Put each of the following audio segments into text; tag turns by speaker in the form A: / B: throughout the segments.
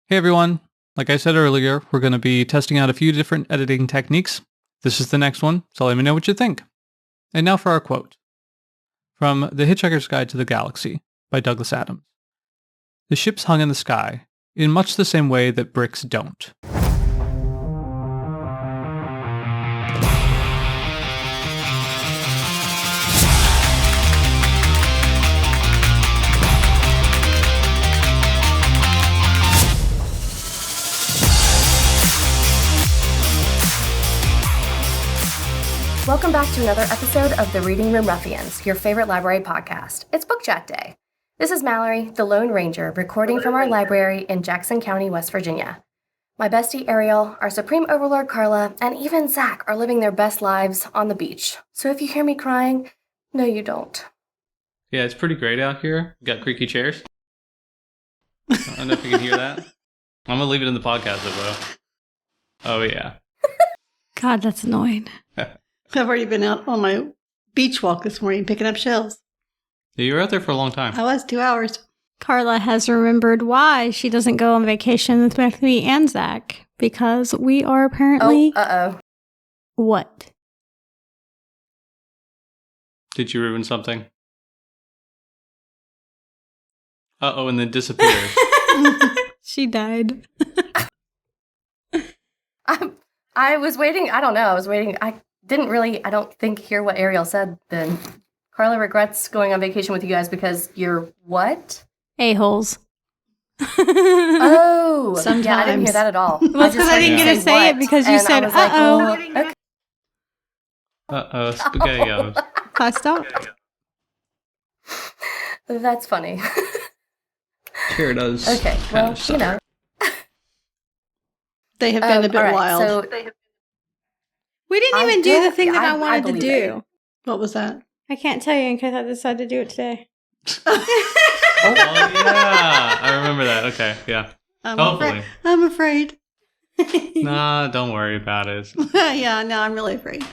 A: Hey everyone, like I said earlier, we're going to be testing out a few different editing techniques. This is the next one, so let me know what you think. And now for our quote. From The Hitchhiker's Guide to the Galaxy by Douglas Adams. The ships hung in the sky, in much the same way that bricks don't.
B: Welcome back to another episode of the Reading Room Ruffians, your favorite library podcast. It's Book Chat Day. This is Mallory, the Lone Ranger, recording from our library in Jackson County, West Virginia. My bestie Ariel, our Supreme Overlord Carla, and even Zach are living their best lives on the beach. So if you hear me crying, no you don't.
A: Yeah, it's pretty great out here. We got creaky chairs. I don't know if you can hear that. I'm going to leave it in the podcast though. Oh yeah.
C: God, that's annoying.
D: I've already been out on my beach walk this morning picking up shells.
A: Yeah, you were out there for a long time.
D: I was 2 hours.
C: Carla has remembered why she doesn't go on vacation with me and Zach, because we are apparently... What?
A: Did you ruin something? Uh-oh, and then disappeared.
C: She died.
B: I was waiting. I don't know. I was waiting. I didn't really, I don't think, hear what Ariel said then. Carla regrets going on vacation with you guys because you're what?
C: A-holes.
B: Oh.
D: Sometimes.
B: Yeah, I didn't hear that at all.
C: Well, because I didn't get to say it because you said, uh-oh.
B: Okay.
A: Uh-oh, spaghettios.
C: Passed out.
B: That's funny.
A: Sure does.
B: Okay, well, you know.
D: They have been a bit wild.
B: So
C: We didn't even do the thing that I wanted to
B: believe
C: do.
B: it.
D: What was that?
C: I can't tell you in case I decide to do it today.
A: Oh, yeah. I remember that. Okay, yeah. Hopefully.
D: I'm afraid.
A: Nah, don't worry about it.
D: Yeah, no, I'm really afraid.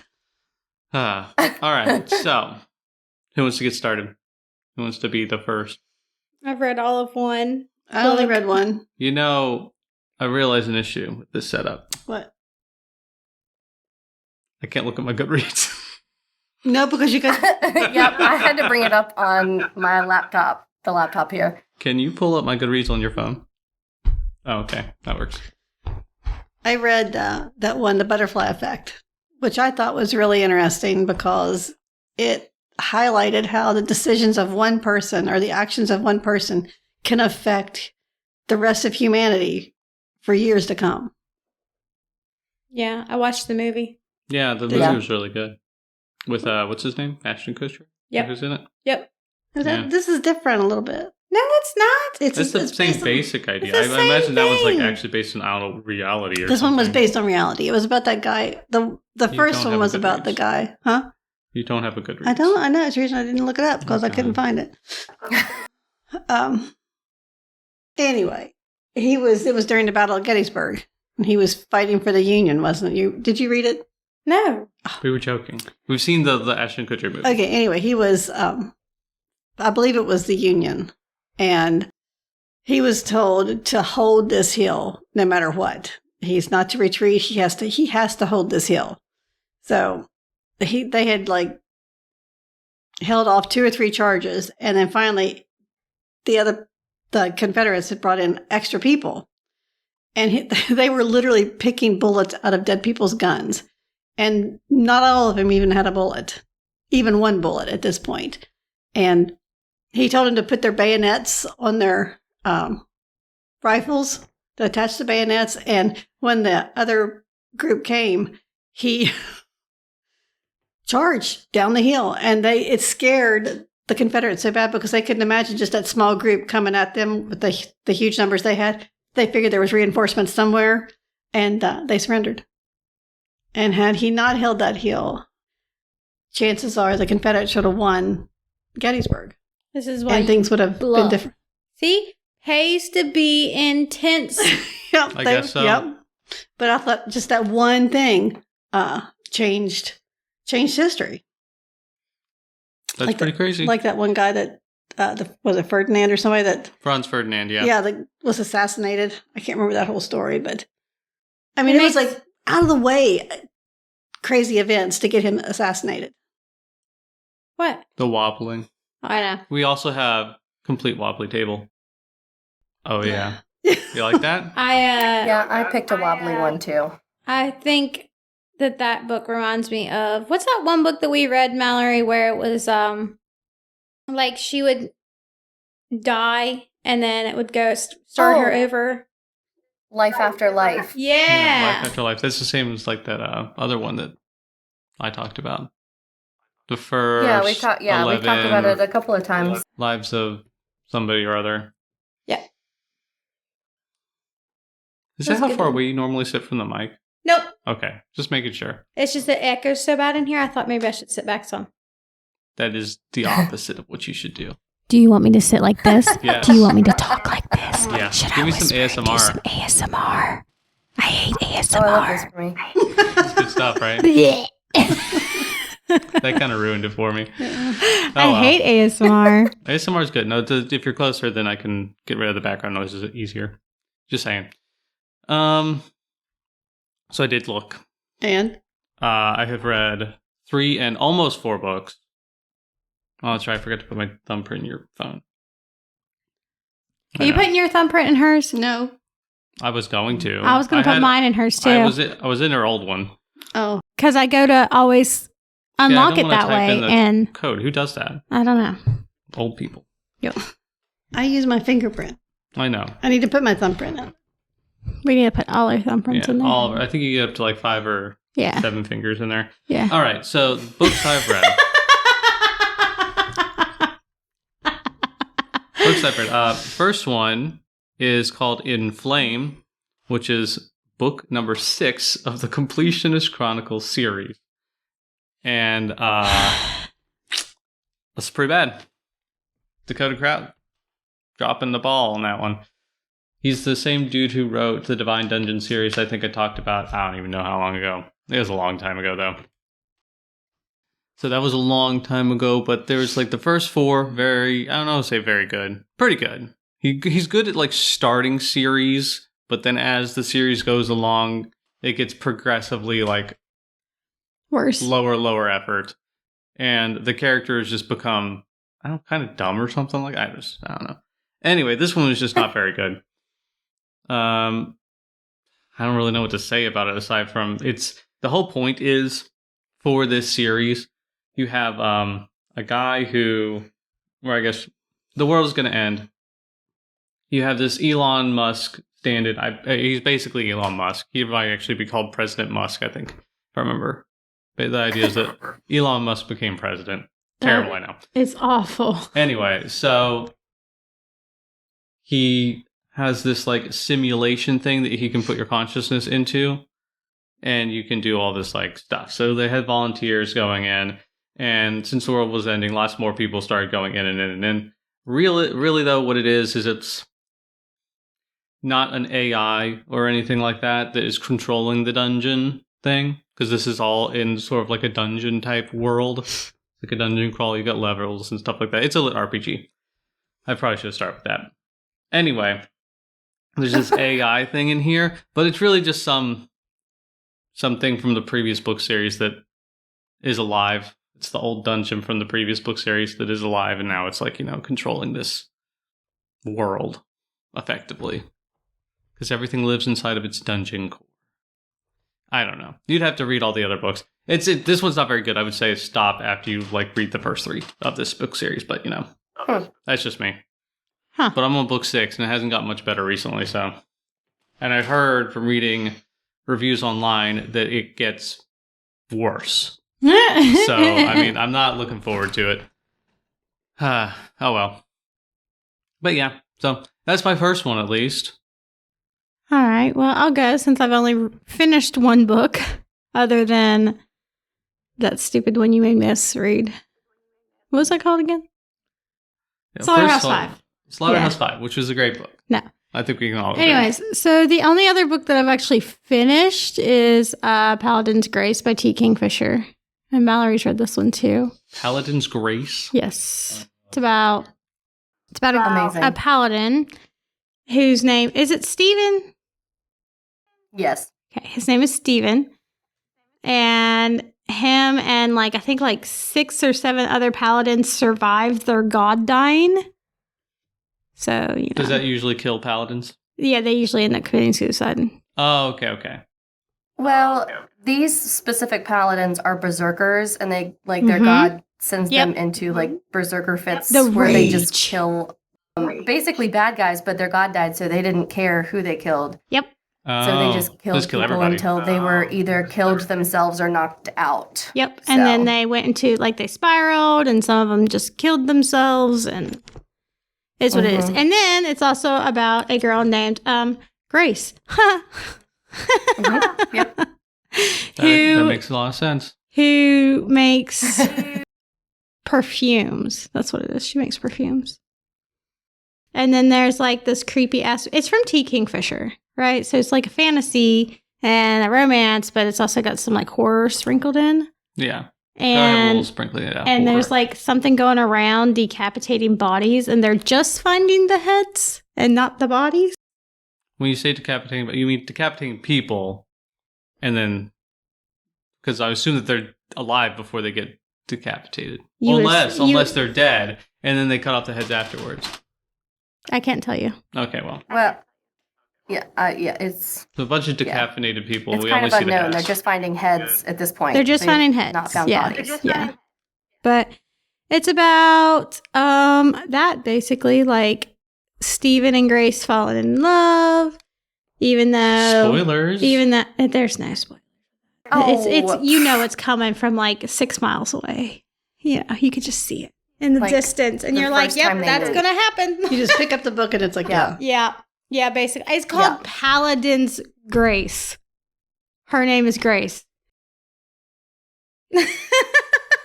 A: All right, so who wants to get started? Who wants to be the first?
C: I've read all of one.
D: I only read one.
A: You know, I realize an issue with this setup.
D: What?
A: I can't look at my Goodreads.
D: No, because you got...
B: Yep, I had to bring it up on my laptop, the laptop here.
A: Can you pull up my Goodreads on your phone? Oh, okay. That works.
D: I read that one, The Butterfly Effect, which I thought was really interesting because it highlighted how the decisions of one person or the actions of one person can affect the rest of humanity for years to come.
C: Yeah, I watched the movie.
A: Yeah, the movie was really good. With, what's his name? Ashton Kutcher?
C: Yep.
A: Who's in it?
C: Yep.
D: This is different a little bit.
C: No, it's not.
A: It's the same basic idea. I imagine that one's like actually based on reality or
D: This
A: something.
D: one was based on reality. It was about that guy. The first one was about the guy. Huh?
A: You don't have a good read.
D: I don't. I know. It's the reason I didn't look it up because I couldn't find it. Anyway, it was during the Battle of Gettysburg. And he was fighting for the Union, wasn't it? Did you read it?
C: No.
A: We were joking. We've seen the Ashton Kutcher movie.
D: Okay, anyway, he was, I believe it was the Union. And he was told to hold this hill no matter what. He's not to retreat. He has to hold this hill. So they had held off 2 or 3 charges. And then finally the Confederates had brought in extra people. And they were literally picking bullets out of dead people's guns. And not all of them even had a bullet, even one bullet at this point. And he told them to put their bayonets on their rifles, to attach the bayonets. And when the other group came, he charged down the hill. And it scared the Confederates so bad because they couldn't imagine just that small group coming at them with the huge numbers they had. They figured there was reinforcements somewhere, and they surrendered. And had he not held that hill, chances are the Confederates should have won Gettysburg.
C: This is why.
D: And things would have been different.
C: See? Pays to be intense.
D: Yep,
A: I guess so.
D: Yep. But I thought just that one thing changed history.
A: That's pretty crazy.
D: Like that one guy that was it Ferdinand or somebody that...
A: Franz Ferdinand, yeah.
D: Yeah, that was assassinated. I can't remember that whole story, but... I mean, it was like out of the way crazy events to get him assassinated.
C: What?
A: The wobbling.
C: Oh, I know.
A: We also have complete wobbly table. Oh, yeah. You like that?
B: Yeah, I picked a wobbly one too.
C: I think that book reminds me of... What's that one book that we read, Mallory, where it was, like she would die and then it would go start her over?
B: Life After Life.
C: Yeah.
A: Life After Life. That's the same as like that other one that I talked about. The first
B: we talked about it a couple of times.
A: Lives of somebody or other.
C: Yeah.
A: Is that how far we normally sit from the mic?
C: Nope.
A: Okay, just making sure.
C: It's just the echo's so bad in here, I thought maybe I should sit back some.
A: That is the opposite of what you should do.
C: Do you want me to sit like this?
A: Yes.
C: Do you want me to talk like this?
A: Yeah. Give me some ASMR.
C: Do some ASMR. I hate ASMR.
B: Oh, I love this for me.
A: It's good stuff, right? That kind of ruined it for me.
C: I hate ASMR.
A: ASMR is good. No, if you're closer, then I can get rid of the background noises easier. Just saying. So I did look.
D: And?
A: I have read 3 and almost 4 books. Oh, that's right. I forgot to put my thumbprint in your phone.
C: Are you putting your thumbprint in hers?
D: No.
A: I was going to.
C: I was going to put mine in hers too.
A: I was in her old one.
D: Oh.
C: Because I go to always unlock it that way. And
A: code. Who does that?
C: I don't know.
A: Old people.
C: Yep.
D: I use my fingerprint.
A: I know.
D: I need to put my thumbprint in.
C: We need to put all our thumbprints in there.
A: All of it. I think you get up to like 5 or 7 fingers in there.
C: Yeah.
A: All right. So books I've read. Books I've read. First one is called In Flame, which is book number 6 of the Completionist Chronicles series. And that's pretty bad. Dakota Crowd dropping the ball on that one. He's the same dude who wrote the Divine Dungeon series I think I talked about. I don't even know how long ago. It was a long time ago, though. So that was a long time ago, but there's like the first 4, I don't know, say very good. Pretty good. He's good at like starting series, but then as the series goes along, it gets progressively like
C: worse.
A: Lower effort. And the characters just become, kind of dumb or something like I don't know. Anyway, this one was just not very good. I don't really know what to say about it aside from the whole point is for this series, you have a guy where I guess the world is going to end. You have this Elon Musk stand-in. He's basically Elon Musk. He might actually be called President Musk, I think, if I remember. But the idea is that Elon Musk became president. Terrible, I know.
C: It's awful.
A: Anyway, so he has this like simulation thing that he can put your consciousness into, and you can do all this like stuff. So they had volunteers going in, and since the world was ending, lots more people started going in and in and in. Really though, what it is it's not an AI or anything like that is controlling the dungeon thing, because this is all in sort of like a dungeon type world. It's like a dungeon crawl, you got levels and stuff like that. It's a lit RPG. I probably should start with that. Anyway, there's this AI thing in here, but it's really just something from the previous book series that is alive. It's the old dungeon from the previous book series that is alive, and now it's like, controlling this world, effectively. Because everything lives inside of its dungeon core. I don't know. You'd have to read all the other books. This one's not very good. I would say stop after you read the first 3 of this book series, but that's just me.
C: Huh.
A: But I'm on book 6, and it hasn't gotten much better recently, so. And I've heard from reading reviews online that it gets worse. So, I'm not looking forward to it. Oh well. But yeah, so that's my first one at least.
C: All right, well, I'll go since I've only finished one book other than that stupid one you made me read. What was that called again?
A: Yeah,
C: Slaughterhouse 5.
A: Slaughterhouse 5, which was a great book.
C: No.
A: I think we can all agree.
C: Anyways, so the only other book that I've actually finished is Paladin's Grace by T. Kingfisher. And Mallory's read this one too.
A: Paladin's Grace?
C: Yes. It's about It's about
B: Amazing.
C: a paladin whose name, is it Steven?
B: Yes.
C: Okay, his name is Steven. And him and I think 6 or 7 other paladins survived their god dying. So,
A: Does that usually kill paladins?
C: Yeah, they usually end up committing suicide.
A: Oh, okay.
B: Well, these specific paladins are berserkers, and they their god sends them into berserker fits where they just kill basically bad guys, but their god died, so they didn't care who they killed.
C: Yep.
B: So they just killed people
A: everybody.
B: until they were either killed themselves or knocked out.
C: Yep. And then they went into they spiraled, and some of them just killed themselves, and it's what it is. And then it's also about a girl named Grace.
B: Yep.
A: That makes a lot of sense.
C: Who makes perfumes. That's what it is. She makes perfumes. And then there's this creepy ass. It's from T. Kingfisher, right? So it's a fantasy and a romance, but it's also got some horror sprinkled in.
A: Yeah.
C: And
A: sprinkling it out.
C: And there's something going around decapitating bodies, and they're just finding the heads and not the bodies.
A: When you say decapitating, you mean decapitating people, and then because I assume that they're alive before they get decapitated, unless they're dead, and then they cut off the heads afterwards.
C: I can't tell you.
A: Okay, well,
B: yeah, it's
A: so a bunch of decapitated people.
B: It's
A: we
B: kind
A: only
B: of
A: see the
B: unknown.
A: heads.
B: They're just finding heads at this point.
C: They're just finding heads.
B: Not found bodies.
C: Yeah. But it's about that basically, Steven and Grace falling in love, even though
A: spoilers.
C: Even that there's no spoilers.
B: Oh.
C: It's it's coming from 6 miles away. You could just see it in the distance, and you're yep, that's gonna happen.
D: You just pick up the book and it's
C: Yeah, basically. It's called Paladin's Grace. Her name is Grace.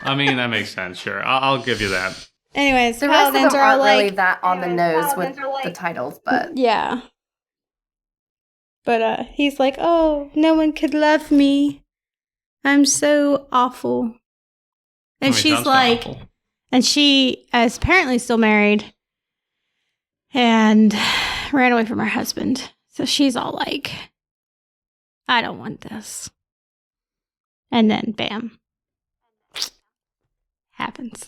A: I mean, that makes sense. Sure, I'll give you that.
C: Anyways,
B: the rest of
C: paladins
B: them
C: are
B: aren't really that on the nose with the titles, but
C: yeah. But he's oh, no one could love me. I'm so awful. And she's
A: awful.
C: And she is apparently still married and ran away from her husband. So she's all I don't want this. And then bam. Happens.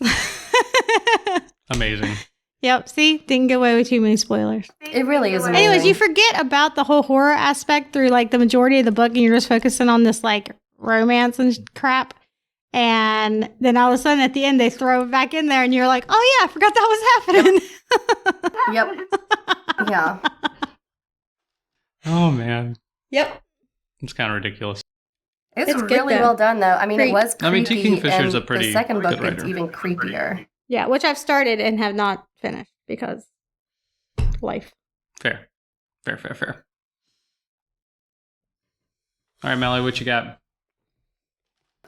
A: Amazing.
C: Yep, see? Didn't get away with too many spoilers.
B: it really is amazing.
C: Anyways, you forget about the whole horror aspect through the majority of the book, and you're just focusing on this romance and crap. And then all of a sudden at the end they throw it back in there, and you're oh yeah, I forgot that was happening.
B: Yep. Yeah.
A: Oh man.
C: Yep.
A: It's kind of ridiculous.
B: It's
C: good,
B: really
C: though.
B: well done, though. I mean, it was creepy.
A: I mean, T. Kingfisher's a pretty
B: the second book
A: good writer.
B: it's even creepier.
C: Yeah, which I've started and have not finished because life.
A: Fair. All right, Mallory, what you got?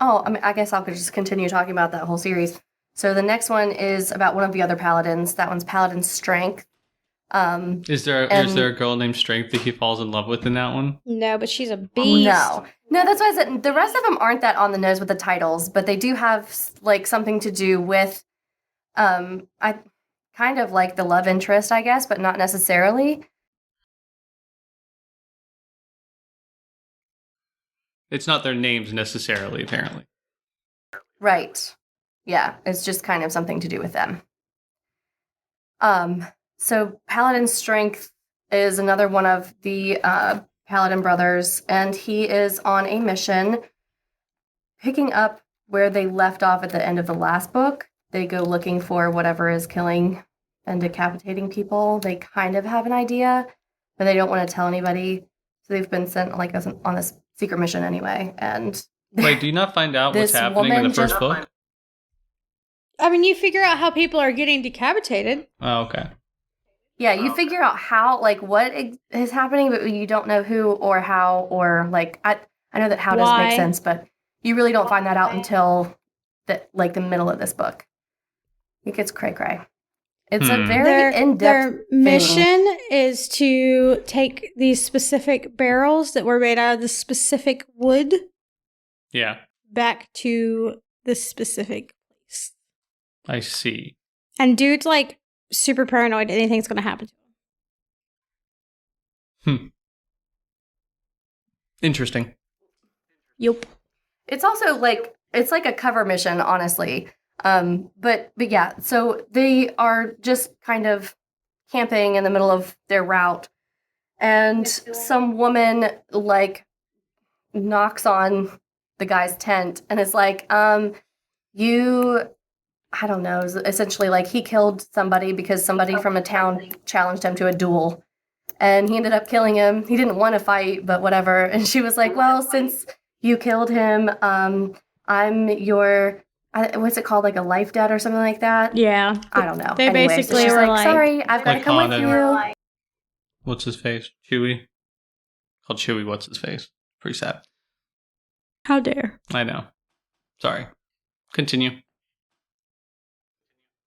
B: Oh, I mean, I guess I could just continue talking about that whole series. So the next one is about one of the other paladins. That one's Paladin Strength.
A: Is there a girl named Strength that he falls in love with in that one?
C: No, but she's a beast.
B: No, that's why I said the rest of them aren't that on the nose with the titles, but they do have something to do with, I kind of the love interest, I guess, but not necessarily.
A: It's not their names necessarily, apparently.
B: Right. Yeah, it's just kind of something to do with them. So Paladin Strength is another one of the Paladin brothers, and he is on a mission picking up where they left off at the end of the last book. They go looking for whatever is killing and decapitating people. They kind of have an idea, but they don't want to tell anybody. So they've been sent on this secret mission anyway. And
A: wait, do you not find out what's happening in the first book?
C: I mean, you figure out how people are getting decapitated.
A: Oh, okay.
B: Yeah, you figure out how, what is happening, but you don't know who or how or, I know that how does make sense, but you really don't find that out until, the middle of this book. It gets cray-cray. It's a very in-depth
C: Their mission is to take these specific barrels that were made out of this specific wood.
A: Yeah.
C: Back to this specific place.
A: I see.
C: And dude's, super paranoid anything's going to happen to him.
A: Interesting.
C: Yup.
B: It's also like it's like a cover mission, honestly. But yeah, so they are just kind of camping in the middle of their route, and some woman like knocks on the guy's tent and is like, you, I don't know, essentially like he killed somebody because somebody from a town challenged him to a duel. And he ended up killing him. He didn't want to fight, but whatever. And she was like, well, since you killed him, I'm your, what's it called, like a life debt or something like that?
C: Yeah.
B: I don't know.
C: They
B: anyway,
C: basically
B: so she's
C: were
B: like, sorry, I've got to
A: Like
B: come with
A: Han
B: you.
A: What's his face? Chewie? Called Chewie, what's his face? Pretty sad.
C: How dare.
A: I know. Sorry. Continue.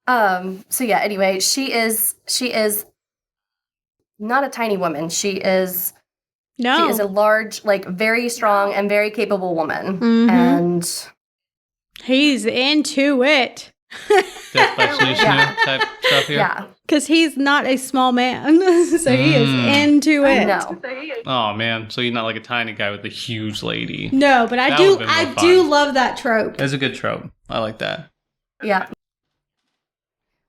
B: So yeah, anyway, she is not a tiny woman. She is a large, like very strong and very capable woman.
C: Mhm.
B: And
C: he's into it.
A: Death by Snoo type stuff here.
B: yeah,
C: Because he's not a small man. So he is into it.
B: no.
A: Oh man, so you're not like a tiny guy with a huge lady.
C: No, but I
A: That
C: do
A: would've been more
C: do
A: fun.
C: love that trope.
A: That's a good trope. I like that.
B: Yeah.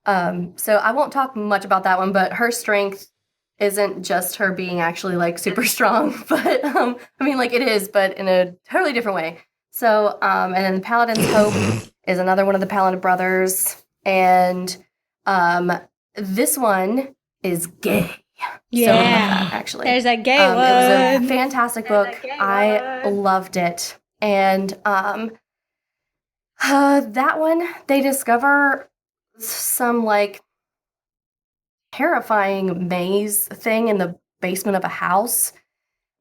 B: So I won't talk much about that one, but her strength isn't just her being actually like super strong, but I mean like it is, but in a totally different way. So and then Paladin's Hope is another one of the Paladin brothers, and this one is gay.
C: Yeah.
B: So I love that, actually.
C: There's a gay
B: It was a
C: one.
B: fantastic book. I loved it. And that one, they discover some like terrifying maze thing in the basement of a house.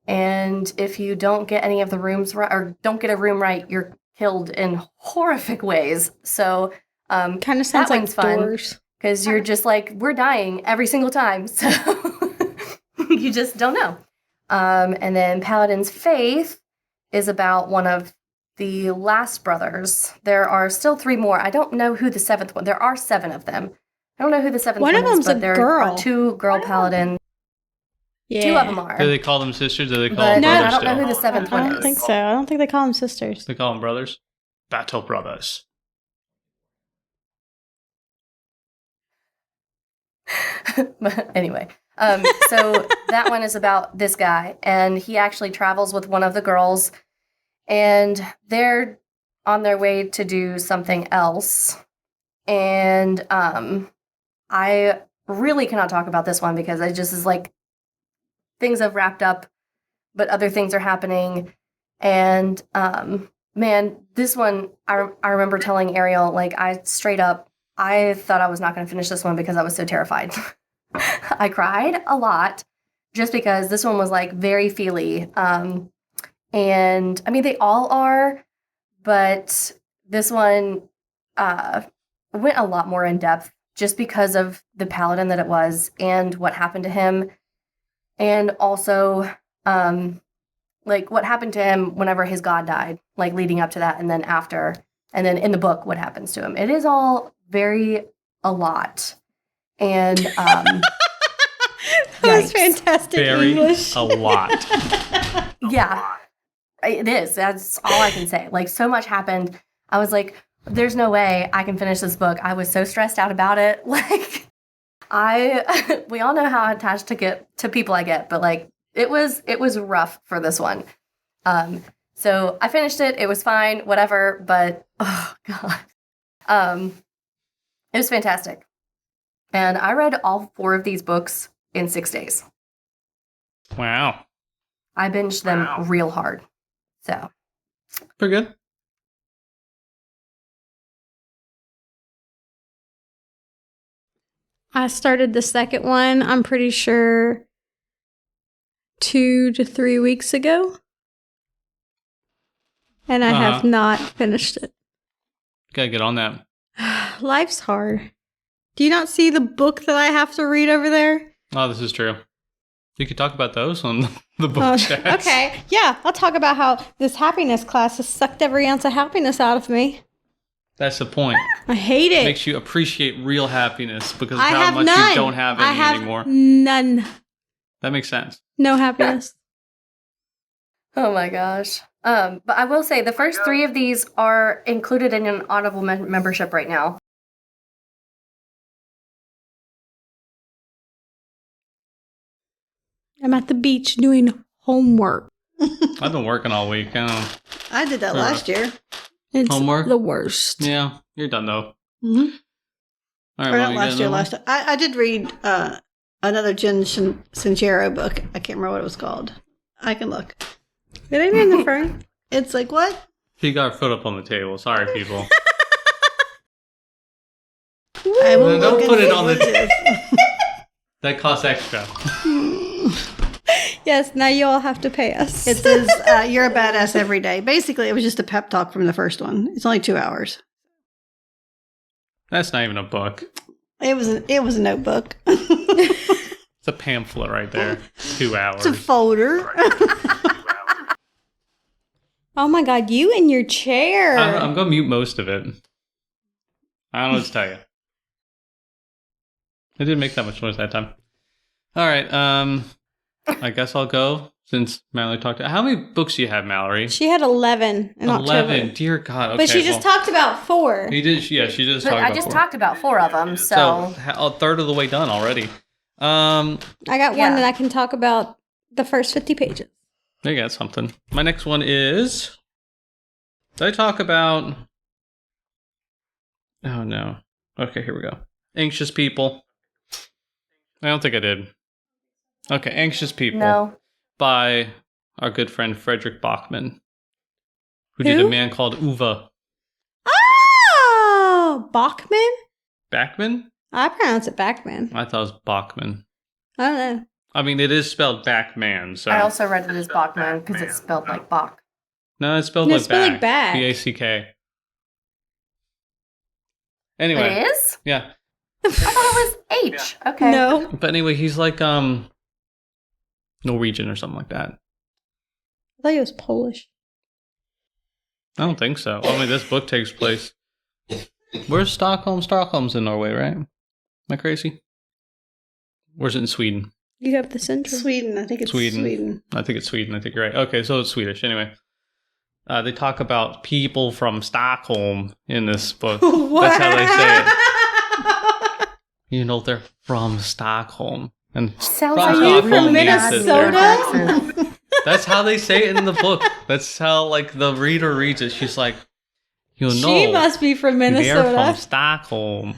B: And if you don't get any of the rooms right, or don't get a room right, you're killed in horrific ways. So
C: Kind of sounds
B: that
C: like
B: one's fun.
C: Doors.
B: because you're just like, we're dying every single time. So you just don't know. And then Paladin's Faith is about one of the last brothers. There are still 3 more. I don't know who the 7th one. There are 7 of them. I don't know who the 7th
C: One
B: one
C: of them's
B: is, but
C: a
B: there
C: girl.
B: are 2 girl paladins.
C: Yeah.
B: 2 of them are.
A: Do they call them sisters? Do they call
B: But
A: them
C: No,
B: I
A: brothers
B: don't know
A: still?
B: who the 7th
C: I
B: one
C: don't
B: is.
C: think so. I don't think they call them sisters.
A: They call them brothers? Battle brothers.
B: But anyway, so that one is about this guy, and he actually travels with one of the girls, and they're on their way to do something else. And I really cannot talk about this one because it just is like things have wrapped up, but other things are happening. And man, this one, I remember telling Ariel, like, I thought I was not going to finish this one because I was so terrified. I cried a lot just because this one was like very feely. And I mean, they all are, but this one went a lot more in depth just because of the paladin that it was and what happened to him. And also, like what happened to him whenever his god died, like leading up to that and then after, and then in the book, what happens to him. It is all a lot. And
C: That was
B: yikes.
C: fantastic
A: Very
C: English.
A: a lot.
B: Yeah, it is. That's all I can say. Like, so much happened. I was like, there's no way I can finish this book. I was so stressed out about it. Like, we all know how attached to people I get, but like, it was rough for this one. So I finished it. It was fine, whatever, but oh God. It was fantastic. And I read all 4 of these books in 6 days.
A: Wow.
B: I binged them real hard. So
A: Pretty good.
C: I started the second one, I'm pretty sure 2 to 3 weeks ago. And I have not finished it.
A: Gotta get on that.
C: Life's hard. Do you not see the book that I have to read over there?
A: Oh, this is true. You could talk about those on the book chat.
C: Okay. Yeah, I'll talk about how this happiness class has sucked every ounce of happiness out of me.
A: That's the point.
C: I hate it.
A: It makes you appreciate real happiness because of
C: I
A: how
C: have
A: much
C: none.
A: you don't have any
C: I have
A: anymore.
C: None.
A: That makes sense.
C: No happiness.
B: Oh my gosh. But I will say the first 3 of these are included in an Audible membership right now.
C: I'm at the beach doing homework.
A: I've been working all week.
D: I did that last year.
C: It's
A: Homework?
C: the worst.
A: Yeah, you're done though.
D: Mm-hmm.
A: All right,
D: Or
A: Mom,
D: not
A: you
D: last
A: got
D: year.
A: another one?
D: I did read another Jen Sincero book. I can't remember what it was called. I can look.
C: Did I name the phone?
D: It's like, what?
A: She got her foot up on the table. Sorry, people.
D: I will
A: Don't
D: look
A: put
D: and
A: it
D: see
A: on
D: what
A: the-
D: it is.
A: That costs extra.
C: Yes, now you all have to pay us.
D: It says, you're a badass every day. Basically, it was just a pep talk from the first one. It's only 2 hours.
A: That's not even a book.
D: It was a notebook.
A: It's a pamphlet right there. 2 hours.
D: It's a folder.
C: Oh my god, you in your chair.
A: I'm going to mute most of it. I don't know what to tell you. It didn't make that much noise that time. All right. I guess I'll go since Mallory talked. How many books do you have, Mallory?
C: She had 11 in
A: 11.
C: October.
A: Dear God. Okay,
C: But she just talked about 4.
A: He did. Yeah, she just
B: But
A: talked
B: I
A: about
B: just
A: 4.
B: talked about 4 of them, so
A: A third of the way done already.
C: I got
B: Yeah.
C: one that I can talk about the first 50 pages.
A: They got something. My next one is. Did I talk about? Oh no. Okay, here we go. Anxious People. I don't think I did. Okay, Anxious People
B: no.
A: by our good friend Frederick Bachman, who did
C: Who?
A: A Man Called Uwe.
C: Oh! Bachman?
A: Bachman?
C: I pronounce it Bachman.
A: I thought it was Bachman.
C: I don't know.
A: I mean, it is spelled Bachman, so.
B: I also read it as Bachman because it's spelled like Bach.
A: No, it's spelled
C: No,
A: like
C: it's spelled
A: back.
C: like back.
A: B-A-C-K.
B: It
A: Anyway,
B: is?
A: yeah.
B: I thought it was H. Okay.
C: No.
A: But anyway, he's like Norwegian or something like that.
C: I thought it was Polish.
A: I don't think so. I mean, this book takes place. Where's Stockholm? Stockholm's in Norway, right? Am I crazy? Where's it in Sweden?
C: You have the central.
D: Sweden. I think it's Sweden.
A: I think it's Sweden. I think you're right. Okay, so it's Swedish. Anyway, they talk about people from Stockholm in this book. That's how they say it. You know, they're from Stockholm. And
B: Sounds
A: From
B: like
A: Stockholm
B: really
A: means
B: bad
A: that
B: New York
C: Minnesota?
B: accent.
A: that's how they say it in the book. That's how, like, the reader reads it. She's like, you know,
C: She must be from
A: they're from
C: Minnesota.
A: Stockholm.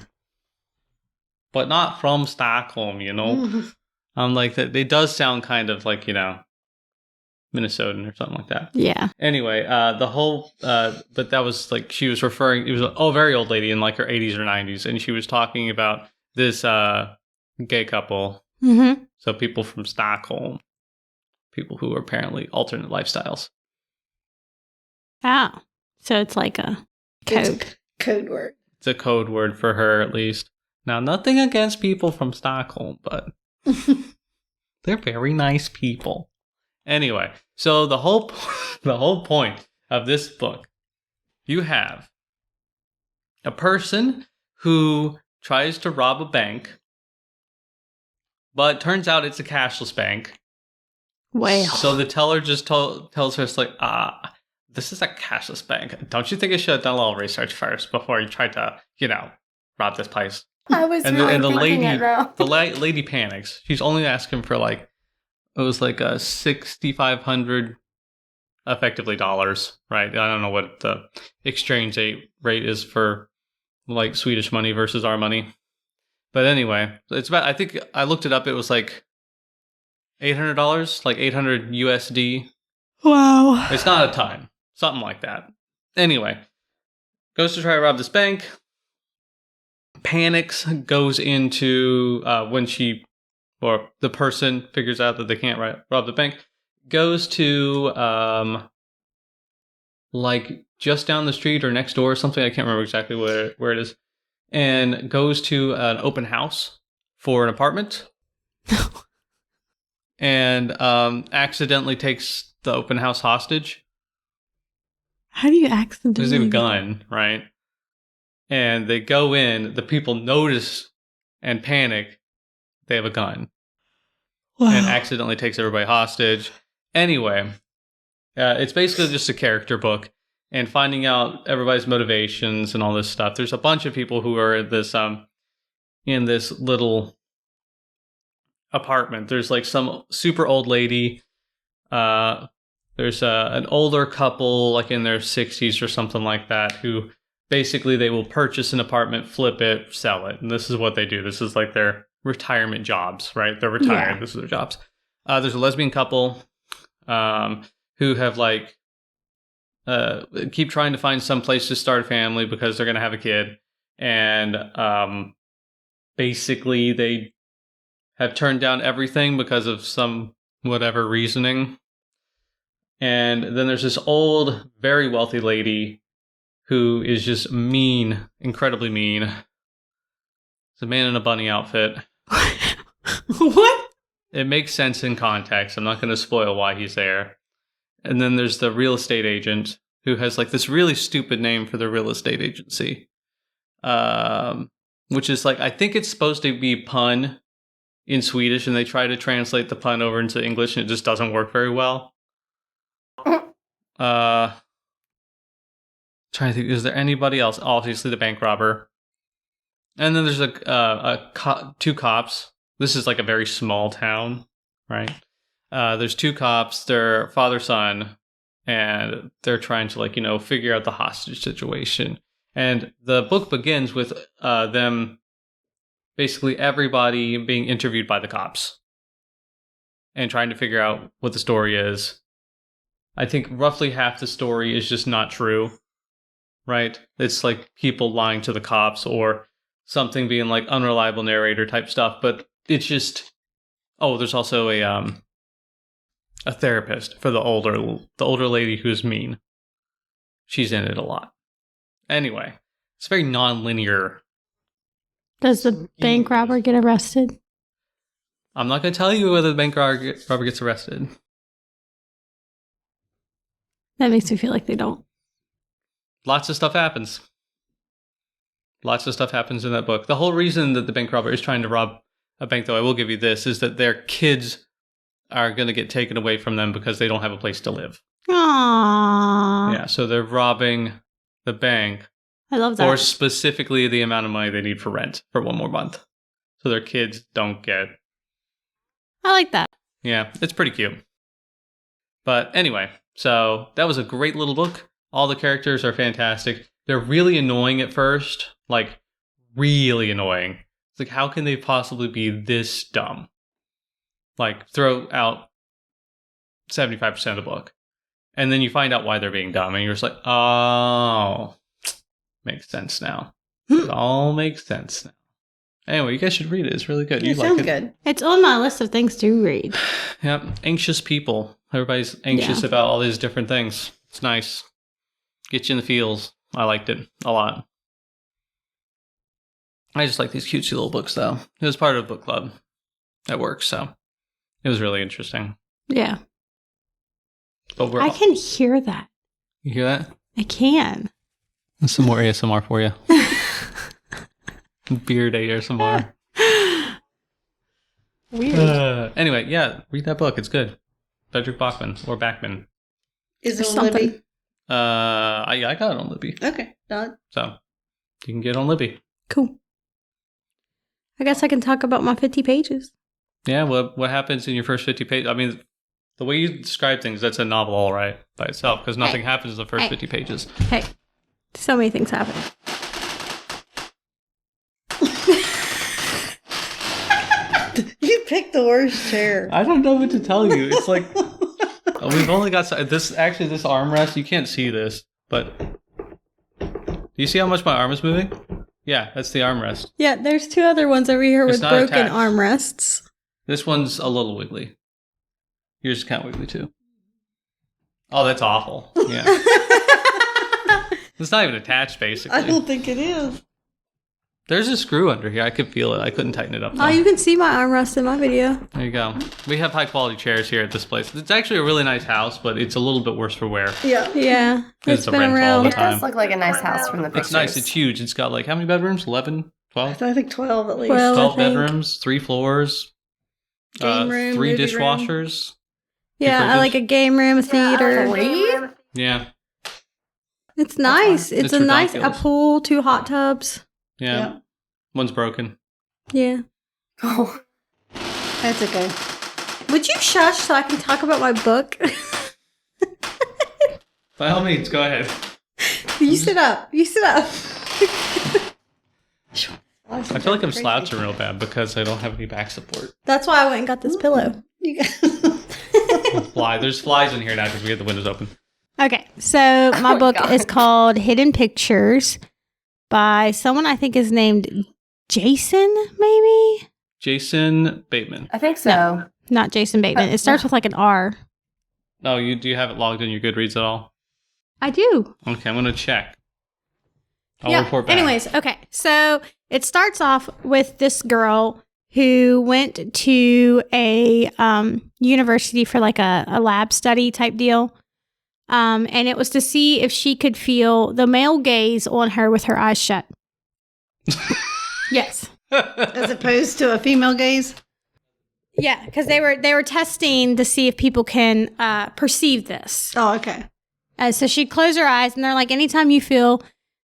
A: But not from Stockholm, you know?
D: Mhm.
A: I'm like, that. It does sound kind of like, you know, Minnesotan or something like that.
C: Yeah.
A: Anyway, the whole, but that was like, she was referring, it was a very old lady in like her 80s or 90s, and she was talking about this gay couple.
C: Mm-hmm.
A: So people from Stockholm, people who are apparently alternate lifestyles.
C: Oh. So it's like a
D: It's
C: code.
D: a code word.
A: It's a code word for her, at least. Now, nothing against people from Stockholm, but they're very nice people. Anyway, so the whole point of this book, you have a person who tries to rob a bank, but turns out it's a cashless bank.
C: Well.
A: So the teller just tells her, it's like, this is a cashless bank. Don't you think I should have done a little research first before you tried to, you know, rob this place?
B: I was
A: And
B: really
A: the
B: thinking
A: lady,
B: it wrong.
A: lady panics. She's only asking for like, it was like a 6,500 effectively dollars, right? I don't know what the exchange rate is for like Swedish money versus our money. But anyway, it's about, I think I looked it up. It was like $800, like 800 USD.
C: Wow.
A: It's not a ton, something like that. Anyway, goes to try to rob this bank. Panics, goes into when she or the person figures out that they can't rob the bank, goes to like just down the street or next door or something. I can't remember exactly where it is, and goes to an open house for an apartment, and accidentally takes the open house hostage.
C: How do you accidentally?
A: There's a gun, right? And they go in, the people notice and panic. They have a gun. Wow. And accidentally takes everybody hostage. Anyway, it's basically just a character book and finding out everybody's motivations and all this stuff. There's a bunch of people who are in this little apartment. There's like some super old lady. There's an older couple like in their 60s or something like that who basically they will purchase an apartment, flip it, sell it. And this is what they do. This is like their retirement jobs, right? They're retired. Yeah. This is their jobs. There's a lesbian couple who have like keep trying to find some place to start a family because they're going to have a kid. And basically they have turned down everything because of some whatever reasoning. And then there's this old, very wealthy lady who is just mean, incredibly mean. It's a man in a bunny outfit.
C: What?
A: It makes sense in context. I'm not going to spoil why he's there. And then there's the real estate agent who has like this really stupid name for the real estate agency. Which is like, I think it's supposed to be pun in Swedish, and they try to translate the pun over into English, and it just doesn't work very well. Trying to think, is there anybody else? Obviously the bank robber. And then there's two cops. This is like a very small town, right? There's two cops, they're father-son, and they're trying to like, figure out the hostage situation. And the book begins with them, basically everybody being interviewed by the cops and trying to figure out what the story is. I think roughly half the story is just not true, right? It's like people lying to the cops or something being like unreliable narrator type stuff. But it's just, there's also a therapist for the older lady who's mean. She's in it a lot. Anyway, it's very non-linear.
C: Does the bank robber get arrested?
A: I'm not going to tell you whether the bank robber gets arrested.
C: That makes me feel like they don't.
A: Lots of stuff happens. Lots of stuff happens in that book. The whole reason that the bank robber is trying to rob a bank, though I will give you this, is that their kids are going to get taken away from them because they don't have a place to live.
C: Aww.
A: Yeah, so they're robbing the bank.
C: I love that.
A: Or specifically the amount of money they need for rent for one more month. So their kids don't get...
C: I like that.
A: Yeah, it's pretty cute. But anyway, so that was a great little book. All the characters are fantastic. They're really annoying at first. Like, really annoying. It's like, how can they possibly be this dumb? Like, throw out 75% of the book. And then you find out why they're being dumb. And you're just like, oh, makes sense now. It all makes sense now. Anyway, you guys should read it. It's really good.
D: It sounds good.
C: It's on my list of things to read.
A: Yep. Anxious people. Everybody's anxious about all these different things. It's nice. Get you in the feels. I liked it a lot. I just like these cutesy little books, though. It was part of a book club at work, so it was really interesting.
C: Yeah.
A: But
C: I can hear that.
A: You hear that?
C: I can.
A: That's some more ASMR for you. Beard ASMR.
C: Weird.
A: Anyway, yeah, read that book. It's good. Frederick Bachman or Backman.
D: Is it on Libby?
A: I got it on Libby.
D: Okay, done.
A: So you can get it on Libby.
C: Cool. I guess I can talk about my 50 pages.
A: Yeah, what happens in your first 50 pages? I mean, the way you describe things, that's a novel all right by itself, because nothing happens in the first 50 pages.
C: Hey, so many things happen.
D: You picked the worst chair.
A: I don't know what to tell you. It's like, we've only got this armrest, you can't see this, but do you see how much my arm is moving? Yeah, that's the armrest.
C: Yeah, there's two other ones over here with broken
A: attached.
C: armrests.
A: This one's a little wiggly. Yours is kind of wiggly too. Oh, that's awful. Yeah. It's not even attached, basically.
D: I don't think it is.
A: There's a screw under here. I could feel it. I couldn't tighten it up.
C: Oh, you can see my armrest in my video.
A: There you go. We have high quality chairs here at this place. It's actually a really nice house, but it's a little bit worse for wear.
D: Yeah.
C: Yeah.
A: It's been around.
B: It does look like a nice house from the pictures.
A: It's nice. It's huge. It's got like how many bedrooms? 11? 12?
D: I think 12 at least.
A: 12 bedrooms, 3 floors,
C: Game room,
A: 3
C: movie
A: dishwashers.
C: Yeah, I like a game room, a theater.
B: 3?
A: Yeah.
C: It's nice.
A: It's
C: a nice
A: ridiculous.
C: pool, 2 hot tubs.
A: Yeah. One's broken.
C: Yeah.
B: Oh.
D: That's okay.
C: Would you shush so I can talk about my book?
A: By all means, go ahead.
C: You sit up. You sit up.
A: I feel like I'm slouching real bad because I don't have any back support.
C: That's why I went and got this pillow.
A: There's flies in here now because we had the windows open.
C: Okay, so my book
B: God.
C: is called Hidden Pictures by someone I think is named Jason, maybe?
A: Jason Bateman.
B: I think so.
C: Not Jason Bateman. It starts with like an R.
A: Oh, do you have it logged in your Goodreads at all?
C: I do.
A: Okay, I'm going to check. I'll report back.
C: Anyways, okay. So it starts off with this girl who went to a university for like a lab study type deal. And it was to see if she could feel the male gaze on her with her eyes shut. Yes.
D: As opposed to a female gaze?
C: Yeah, because they were testing to see if people can perceive this.
D: Oh, okay.
C: So she'd close her eyes, and they're like, anytime you feel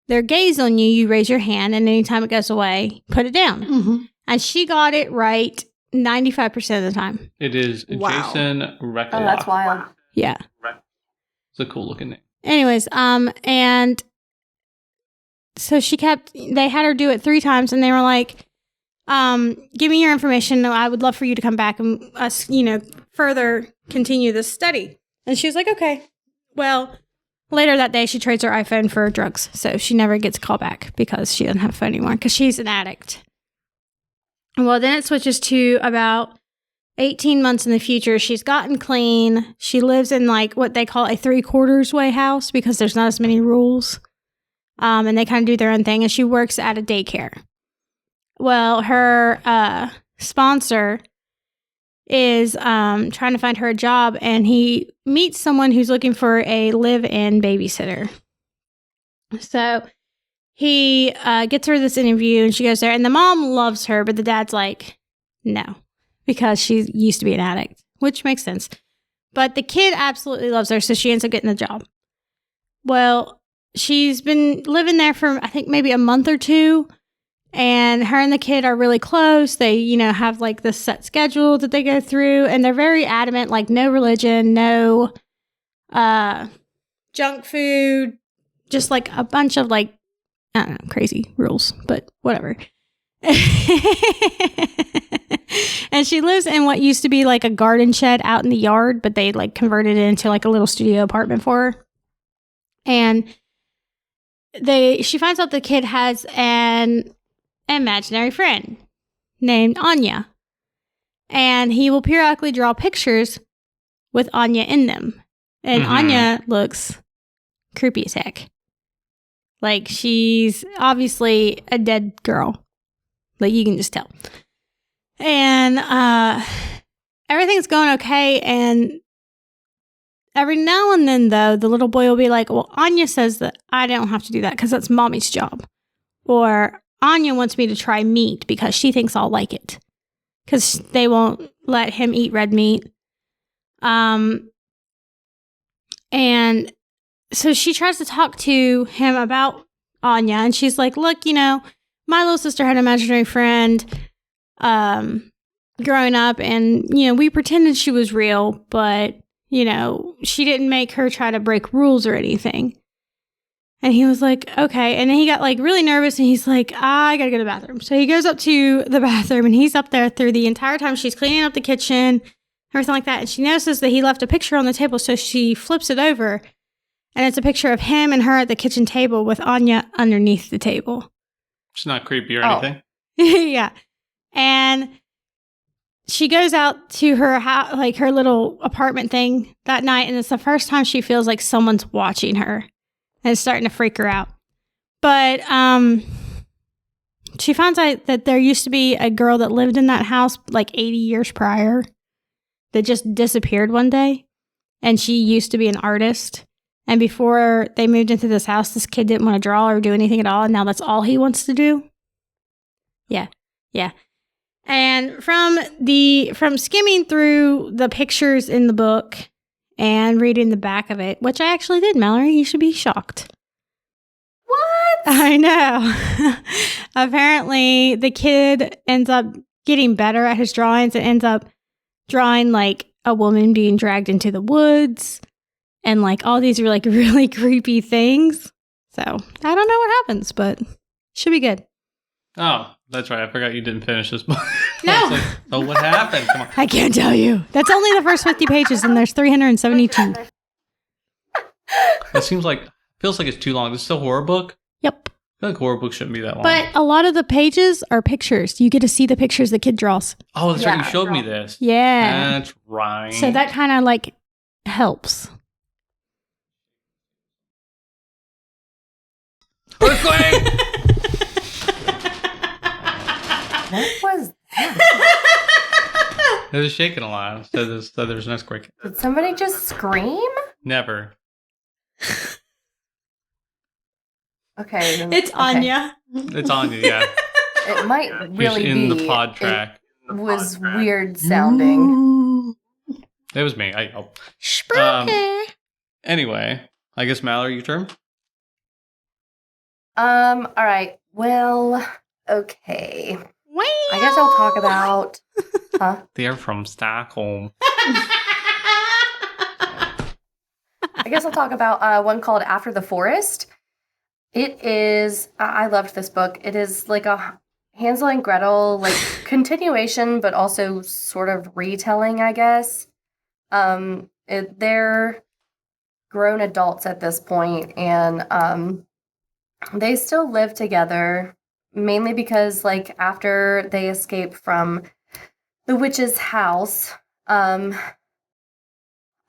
C: their gaze on you, you raise your hand, and anytime it goes away, put it down.
D: Mm-hmm.
C: And she got it right 95% of the time.
A: It is
D: Wow.
A: Jason Reckloff.
B: Oh, that's wild.
C: Yeah.
A: It's a cool looking name.
C: Anyways, and so they had her do it 3 times, and they were like, give me your information. I would love for you to come back and us, further continue this study. And she was like, okay. Well, later that day, she trades her iPhone for drugs. So she never gets a call back because she doesn't have a phone anymore because she's an addict. Well, then it switches to about 18 months in the future. She's gotten clean. She lives in like what they call a 3/4 way house because there's not as many rules. And they kind of do their own thing. And she works at a daycare. Well, her sponsor is trying to find her a job, and he meets someone who's looking for a live-in babysitter. So he gets her this interview, and she goes there, and the mom loves her, but the dad's like, no, because she used to be an addict, which makes sense. But the kid absolutely loves her, so she ends up getting the job. Well, she's been living there for, I think, maybe a month or 2. And her and the kid are really close. They, have like this set schedule that they go through. And they're very adamant, like no religion, no junk food, just like a bunch of like, I don't know, crazy rules, but whatever. And she lives in what used to be like a garden shed out in the yard, but they like converted it into like a little studio apartment for her. And she finds out the kid has an imaginary friend named Anya, and he will periodically draw pictures with Anya in them, and Anya looks creepy as heck. Like she's obviously a dead girl, like you can just tell. And everything's going okay, and every now and then though the little boy will be like, well, Anya says that I don't have to do that because that's mommy's job, or Anya wants me to try meat because she thinks I'll like it. Because they won't let him eat red meat. And so she tries to talk to him about Anya. And she's like, look, my little sister had an imaginary friend growing up. And, we pretended she was real. But, she didn't make her try to break rules or anything. And he was like, okay. And then he got like really nervous and he's like, I gotta go to the bathroom. So he goes up to the bathroom and he's up there through the entire time she's cleaning up the kitchen, everything like that. And she notices that he left a picture on the table. So she flips it over and it's a picture of him and her at the kitchen table with Anya underneath the table.
A: It's not creepy or anything.
C: Yeah. And she goes out to her house, like her little apartment thing that night. And it's the first time she feels like someone's watching her. And it's starting to freak her out. But She finds out that there used to be a girl that lived in that house like 80 years prior that just disappeared one day. And she used to be an artist. And before they moved into this house, this kid didn't want to draw or do anything at all. And now that's all he wants to do. Yeah. Yeah. And from skimming through the pictures in the book and reading the back of it, which I actually did, Mallory, you should be shocked.
B: What?
C: I know. Apparently, the kid ends up getting better at his drawings and ends up drawing like a woman being dragged into the woods and like all these like really creepy things. So I don't know what happens, but should be good.
A: Oh, that's right. I forgot you didn't finish this book.
C: No.
A: I was like, oh, what happened? Come on.
C: I can't tell you. That's only the first 50 pages and there's 372.
A: It feels like it's too long. This is a horror book.
C: Yep.
A: I feel like horror books shouldn't be that long.
C: But a lot of the pages are pictures. You get to see the pictures the kid draws.
A: Oh, that's right. You
B: Yeah.
A: showed me this.
C: Yeah.
A: That's right.
C: So that kind of like helps.
A: Earthquake!
B: What was that?
A: It was shaking a lot. So there was an earthquake.
B: Did somebody just scream?
A: Never.
B: Okay. then-
C: It's
B: okay.
C: Anya.
A: It's on you, yeah.
B: It might really
A: She's in
B: be.
A: the pod track.
B: It was weird sounding.
A: It was me.
C: Spooky.
A: Anyway, I guess Mallory, your turn.
B: All right. Well, okay. I guess I'll talk about. Huh?
A: They're from Stockholm.
B: I guess I'll talk about one called After the Forest. It is. I loved this book. It is like a Hansel and Gretel like continuation, but also sort of retelling, I guess. They're grown adults at this point, and they still live together, mainly because like after they escape from the witch's house,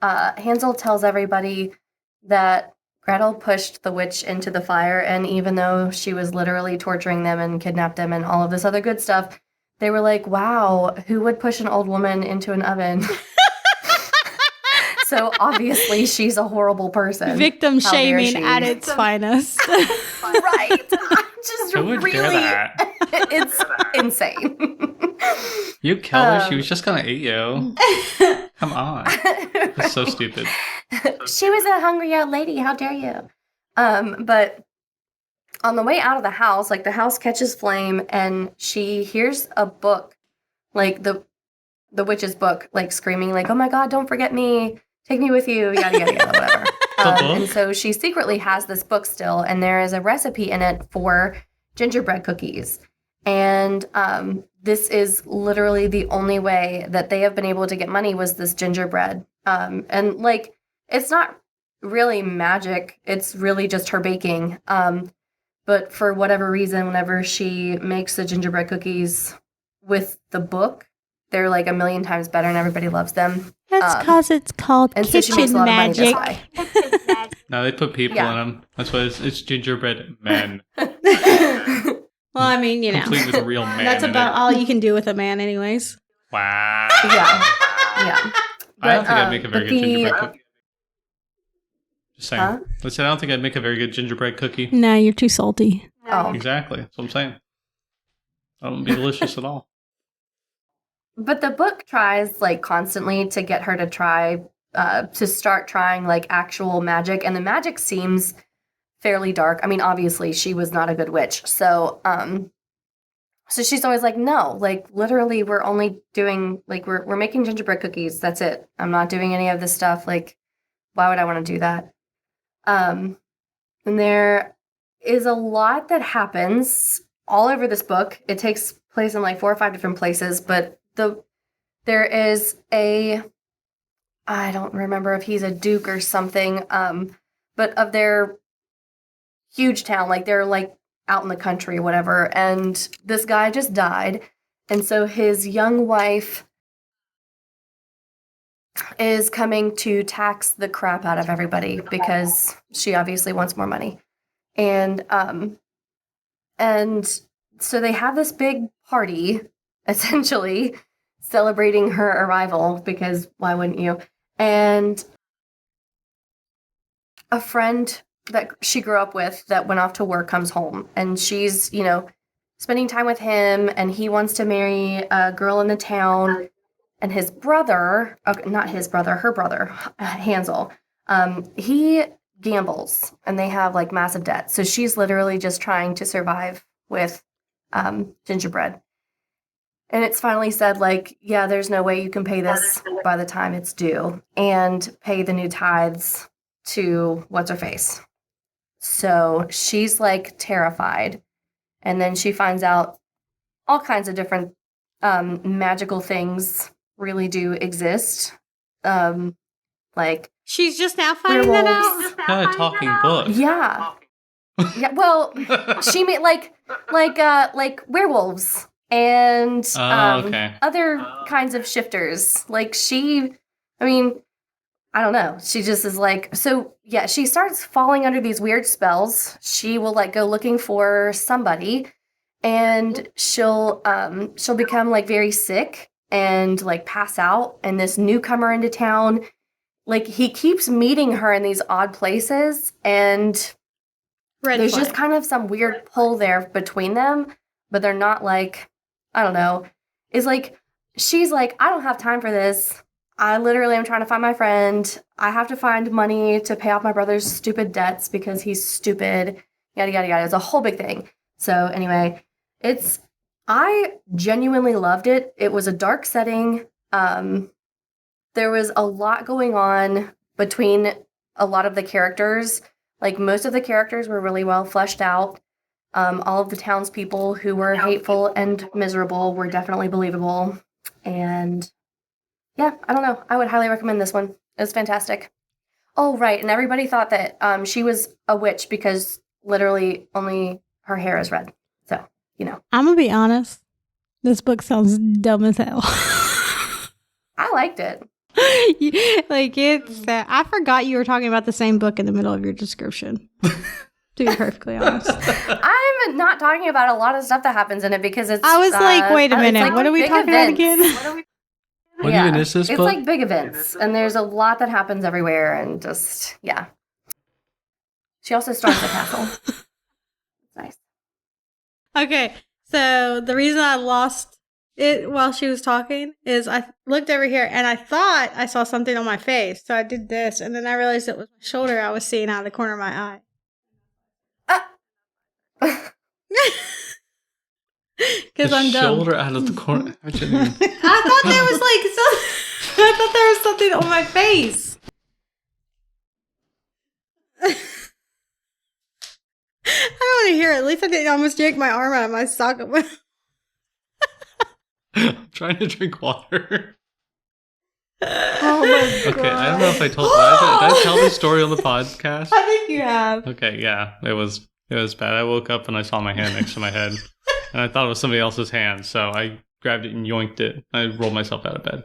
B: Hansel tells everybody that Gretel pushed the witch into the fire, and even though she was literally torturing them and kidnapped them and all of this other good stuff, they were like, wow, who would push an old woman into an oven? So obviously she's a horrible person.
C: Victim
B: How dare
C: shaming
B: she?
C: at its finest.
B: Right. I'm just
A: Who would
B: really,
A: do that?
B: It's insane.
A: You killed her. She was just gonna eat you. Come on. That's so stupid.
B: She was a hungry old lady. How dare you? But on the way out of the house, like the house catches flame, and she hears a book, like the witch's book, like screaming, like, "Oh my God, don't forget me! Take me with you!" Yada yada yada, whatever. And so she secretly has this book still, and there is a recipe in it for gingerbread cookies. And this is literally the only way that they have been able to get money was this gingerbread. And like, it's not really magic. It's really just her baking. But for whatever reason, whenever she makes the gingerbread cookies with the book, they're like a million times better and everybody loves them.
C: That's because it's called
B: And so she makes a
C: kitchen
B: lot of money this
C: magic.
B: way.
A: No, they put people in them. That's why it's gingerbread men.
C: Well, I mean, you know,
A: Complete with a real man.
C: that's
A: in
C: about
A: it.
C: all you can do with a man, anyways.
A: Wow.
B: Yeah.
A: I don't think I'd make a very
B: but
A: good
B: the-
A: gingerbread cookie. Just saying.
B: Huh?
A: I said I don't think I'd make a very good gingerbread cookie.
C: No, you're too salty.
B: Oh.
A: Exactly. That's what I'm saying. That wouldn't be delicious at all.
B: But the book tries like constantly to get her to try to start trying like actual magic, and the magic seems fairly dark. I mean, obviously she was not a good witch. So so she's always like, no, like literally we're only doing like we're making gingerbread cookies. That's it. I'm not doing any of this stuff. Like, why would I want to do that? And there is a lot that happens all over this book. It takes place in like 4 or 5 different places, but there is I don't remember if he's a duke or something, but of their huge town, like they're like out in the country or whatever, and this guy just died, and so his young wife is coming to tax the crap out of everybody because she obviously wants more money. And so they have this big party, essentially, celebrating her arrival, because why wouldn't you? And a friend that she grew up with that went off to work comes home, and she's, spending time with him, and he wants to marry a girl in the town, and his brother, not his brother, her brother, Hansel, he gambles, and they have like massive debt. So she's literally just trying to survive with gingerbread. And it's finally said, like, yeah, there's no way you can pay this by the time it's due and pay the new tithes to what's-her-face. So she's, like, terrified. And then she finds out all kinds of different magical things really do exist. Like,
C: she's just now finding that out?
A: Not a talking book.
B: Yeah. Yeah, well, she made, like werewolves. And other kinds of shifters. Like I don't know. She just is like, so yeah, she starts falling under these weird spells. She will like go looking for somebody, and she'll become like very sick and like pass out. And this newcomer into town, like he keeps meeting her in these odd places, and there's just kind of some weird pull there between them, but they're not like, I don't know. It's like, she's like, I don't have time for this. I literally am trying to find my friend. I have to find money to pay off my brother's stupid debts because he's stupid. Yada, yada, yada. It's a whole big thing. So anyway, I genuinely loved it. It was a dark setting. There was a lot going on between a lot of the characters. Like, most of the characters were really well fleshed out. All of the townspeople who were hateful and miserable were definitely believable. And yeah, I don't know. I would highly recommend this one. It was fantastic. Oh, right. And everybody thought that she was a witch because literally only her hair is red. So,
C: I'm going to be honest. This book sounds dumb as hell.
B: I liked it.
C: Like, I forgot you were talking about the same book in the middle of your description. To be perfectly honest.
B: I'm not talking about a lot of stuff that happens in it because it's...
C: I was like, wait a minute.
B: Like,
C: what are we talking about again?
A: What even is this book?
B: It's like big events, and there's a lot that happens everywhere, and just, yeah. She also starts a castle. Nice.
C: Okay, so the reason I lost it while she was talking is I looked over here, and I thought I saw something on my face, so I did this, and then I realized it was my shoulder I was seeing out of the corner of my eye. Because I'm dumb.
A: Shoulder out of the corner.
C: I thought there was I thought there was something on my face. I don't want to hear it. At least I didn't almost yank my arm out of my socket.
A: I'm trying to drink water.
C: Oh my god.
A: Okay, I don't know if I told did I tell this story on the podcast?
C: I think you have.
A: Okay, yeah. It was bad. I woke up and I saw my hand next to my head. And I thought it was somebody else's hand, so I grabbed it and yoinked it. I rolled myself out of bed.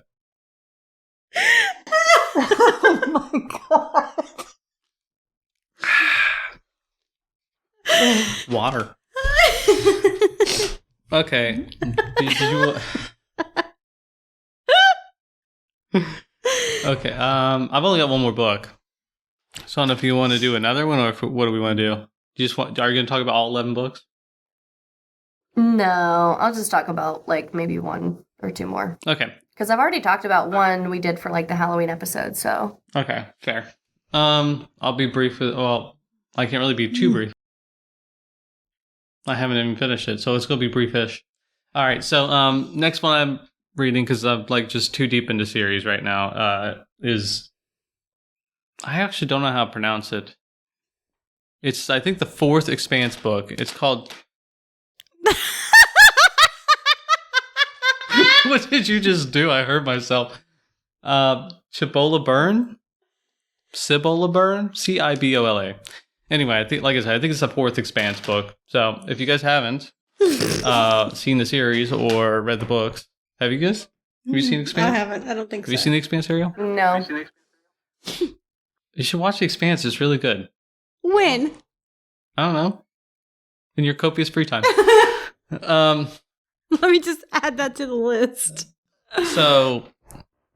C: Oh my god.
A: Water. Okay. Did you... Okay, I've only got one more book. So I don't know if you want to do another one, or what do we want to do? Are you going to talk about all 11 books?
B: No, I'll just talk about, like, maybe one or two more.
A: Okay.
B: Because I've already talked about one we did for, like, the Halloween episode, so...
A: Okay, fair. I'll be brief with... Well, I can't really be too brief. I haven't even finished it, so it's going to be briefish. All right, so next one I'm reading, because I'm, like, just too deep into series right now, is... I actually don't know how to pronounce it. It's, I think, the 4th Expanse book. It's called... What did you just do? I heard myself. Cibola Burn? Cibola Burn? Cibola. Anyway, I think, like I said, I think it's the 4th Expanse book. So if you guys haven't seen the series or read the books, have you guys? Have you seen Expanse?
C: I haven't. I don't think so.
A: Have you seen the Expanse, Ariel?
B: No.
A: You should watch the Expanse. It's really good.
C: When?
A: I don't know. In your copious free time.
C: Let me just add that to the list.
A: So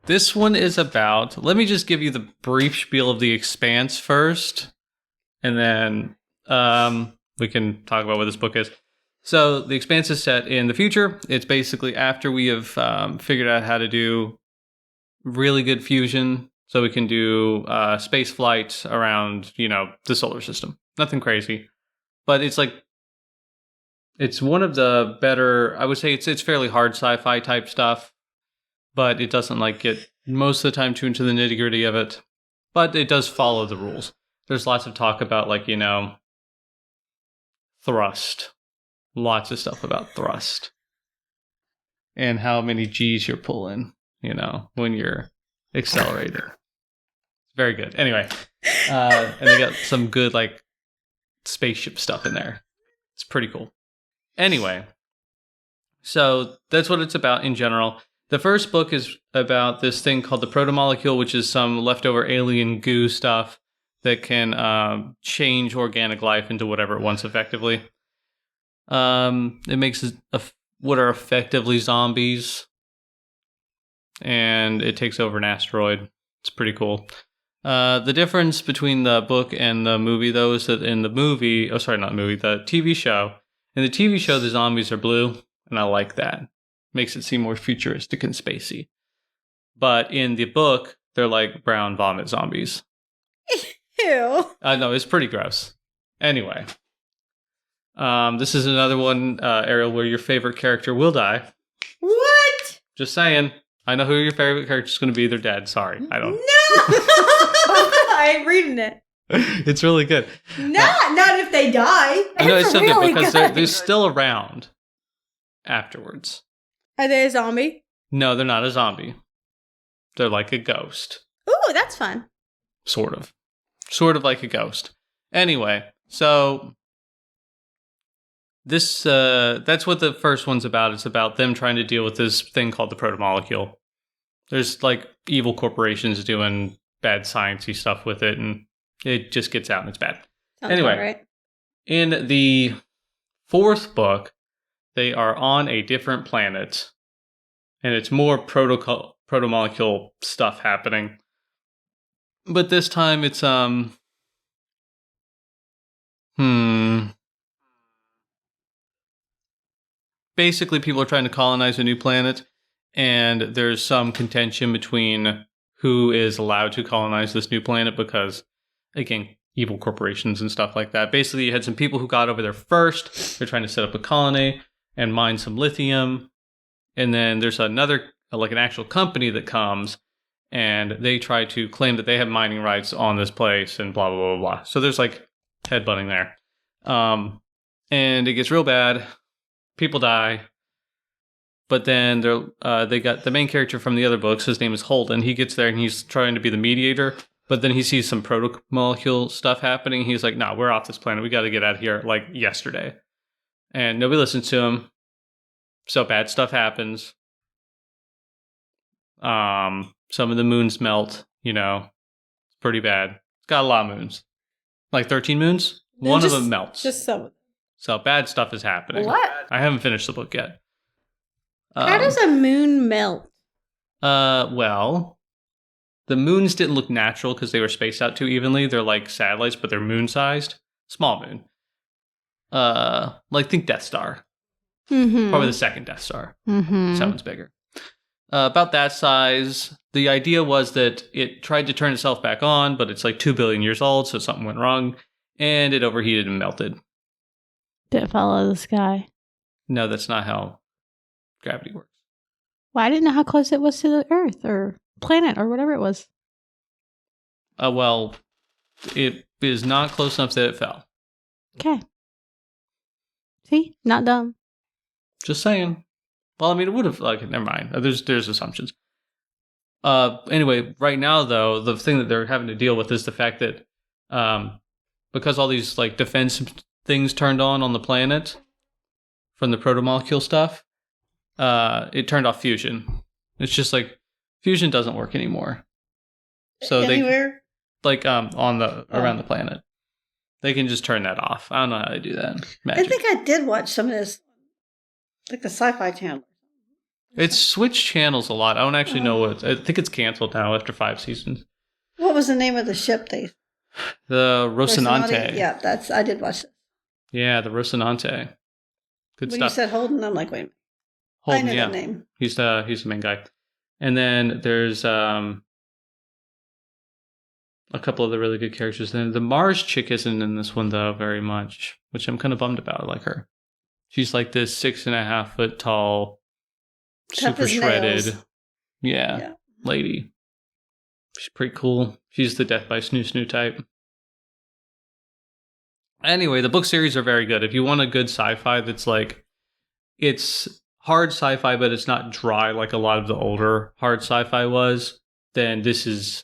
A: this one is about, let me just give you the brief spiel of The Expanse first, and then we can talk about what this book is. So The Expanse is set in the future. It's basically after we have figured out how to do really good fusion, so we can do space flights around, the solar system. Nothing crazy, but it's like, it's one of the better, I would say it's fairly hard sci-fi type stuff, but it doesn't get most of the time too into the nitty gritty of it, but it does follow the rules. There's lots of talk about thrust, lots of stuff about thrust and how many G's you're pulling, when you're accelerating. It's very good. Anyway, and they got some good spaceship stuff in there. It's pretty cool. Anyway, so that's what it's about in general. The first book is about this thing called the protomolecule, which is some leftover alien goo stuff that can change organic life into whatever it wants effectively. It makes what are effectively zombies, and it takes over an asteroid. It's pretty cool. The difference between the book and the movie, though, is that in the movie, the TV show, in the TV show, the zombies are blue, and I like that. Makes it seem more futuristic and spacey. But in the book, they're like brown vomit zombies.
C: Ew.
A: No, it's pretty gross. Anyway, this is another one, Ariel, where your favorite character will die.
C: What?
A: Just saying. I know who your favorite character is going to be. They're dead. Sorry, I don't.
C: No! I ain't reading it.
A: It's really good.
C: Not if they die.
A: No, it's so
B: really
A: good because
B: good.
A: they're still around afterwards.
C: Are they a zombie?
A: No, they're not a zombie. They're like a ghost.
C: Ooh, that's fun.
A: Sort of like a ghost. Anyway, so this that's what the first one's about. It's about them trying to deal with this thing called the protomolecule. There's evil corporations doing bad sciencey stuff with it, and it just gets out and it's bad.
C: Sounds
A: Anyway,
C: about right.
A: in the fourth book, they are on a different planet, and it's more protomolecule stuff happening. But this time it's basically people are trying to colonize a new planet, and there's some contention between who is allowed to colonize this new planet because, again, evil corporations and stuff like that. Basically, you had some people who got over there first. They're trying to set up a colony and mine some lithium. And then there's another, an actual company that comes, and they try to claim that they have mining rights on this place and blah, blah, blah, blah. So there's headbutting there. And it gets real bad. People die. But then they got the main character from the other books. His name is Holden. He gets there and he's trying to be the mediator. But then he sees some protomolecule stuff happening. He's like, "No, we're off this planet. We got to get out of here yesterday." And nobody listens to him. So bad stuff happens. Some of the moons melt. It's pretty bad. It's got a lot of moons. 13 moons. One of them melts.
C: Just some.
A: So bad stuff is happening.
B: What?
A: I haven't finished the book yet.
C: How does a moon melt?
A: Well, the moons didn't look natural because they were spaced out too evenly. They're like satellites, but they're moon-sized. Small moon. Think Death Star.
C: Mm-hmm.
A: Probably the second Death Star.
C: Mm-hmm.
A: So that one's bigger. About that size. The idea was that it tried to turn itself back on, but it's 2 billion years old, so something went wrong, and it overheated and melted.
C: Did it follow the sky?
A: No, that's not how gravity works.
C: Well, I didn't know how close it was to the Earth or planet or whatever it was.
A: Well, it is not close enough that it fell.
C: Okay. See? Not dumb.
A: Just saying. Well, I mean, it would have, never mind. There's assumptions. Anyway, right now, though, the thing that they're having to deal with is the fact that because all these, defense things turned on the planet from the protomolecule stuff, it turned off fusion. It's just fusion doesn't work anymore. So
C: Anywhere?
A: Around the planet. They can just turn that off. I don't know how they do that. Magic.
D: I think I did watch some of this Like the Sci-Fi Channel.
A: It's switched channels a lot. I don't actually know what. I think it's canceled now after 5 seasons.
D: What was the name of the ship they?
A: The Rocinante.
D: Yeah, I did watch it.
A: Yeah, the Rocinante. Good
D: When
A: stuff.
D: you said Holden, I'm like, wait.
A: Holden,
D: I know
A: yeah.
D: that name.
A: He's the main guy. And then there's a couple of the really good characters. Then the Mars chick isn't in this one though very much, which I'm kind of bummed about. I like her. She's like this 6.5 foot tall,
D: Tough
A: super
D: as
A: shredded,
D: nails.
A: yeah, lady. She's pretty cool. She's the death by snoo snoo type. Anyway, the book series are very good. If you want a good sci-fi that's like, it's hard sci-fi, but it's not dry like a lot of the older hard sci-fi was, then this is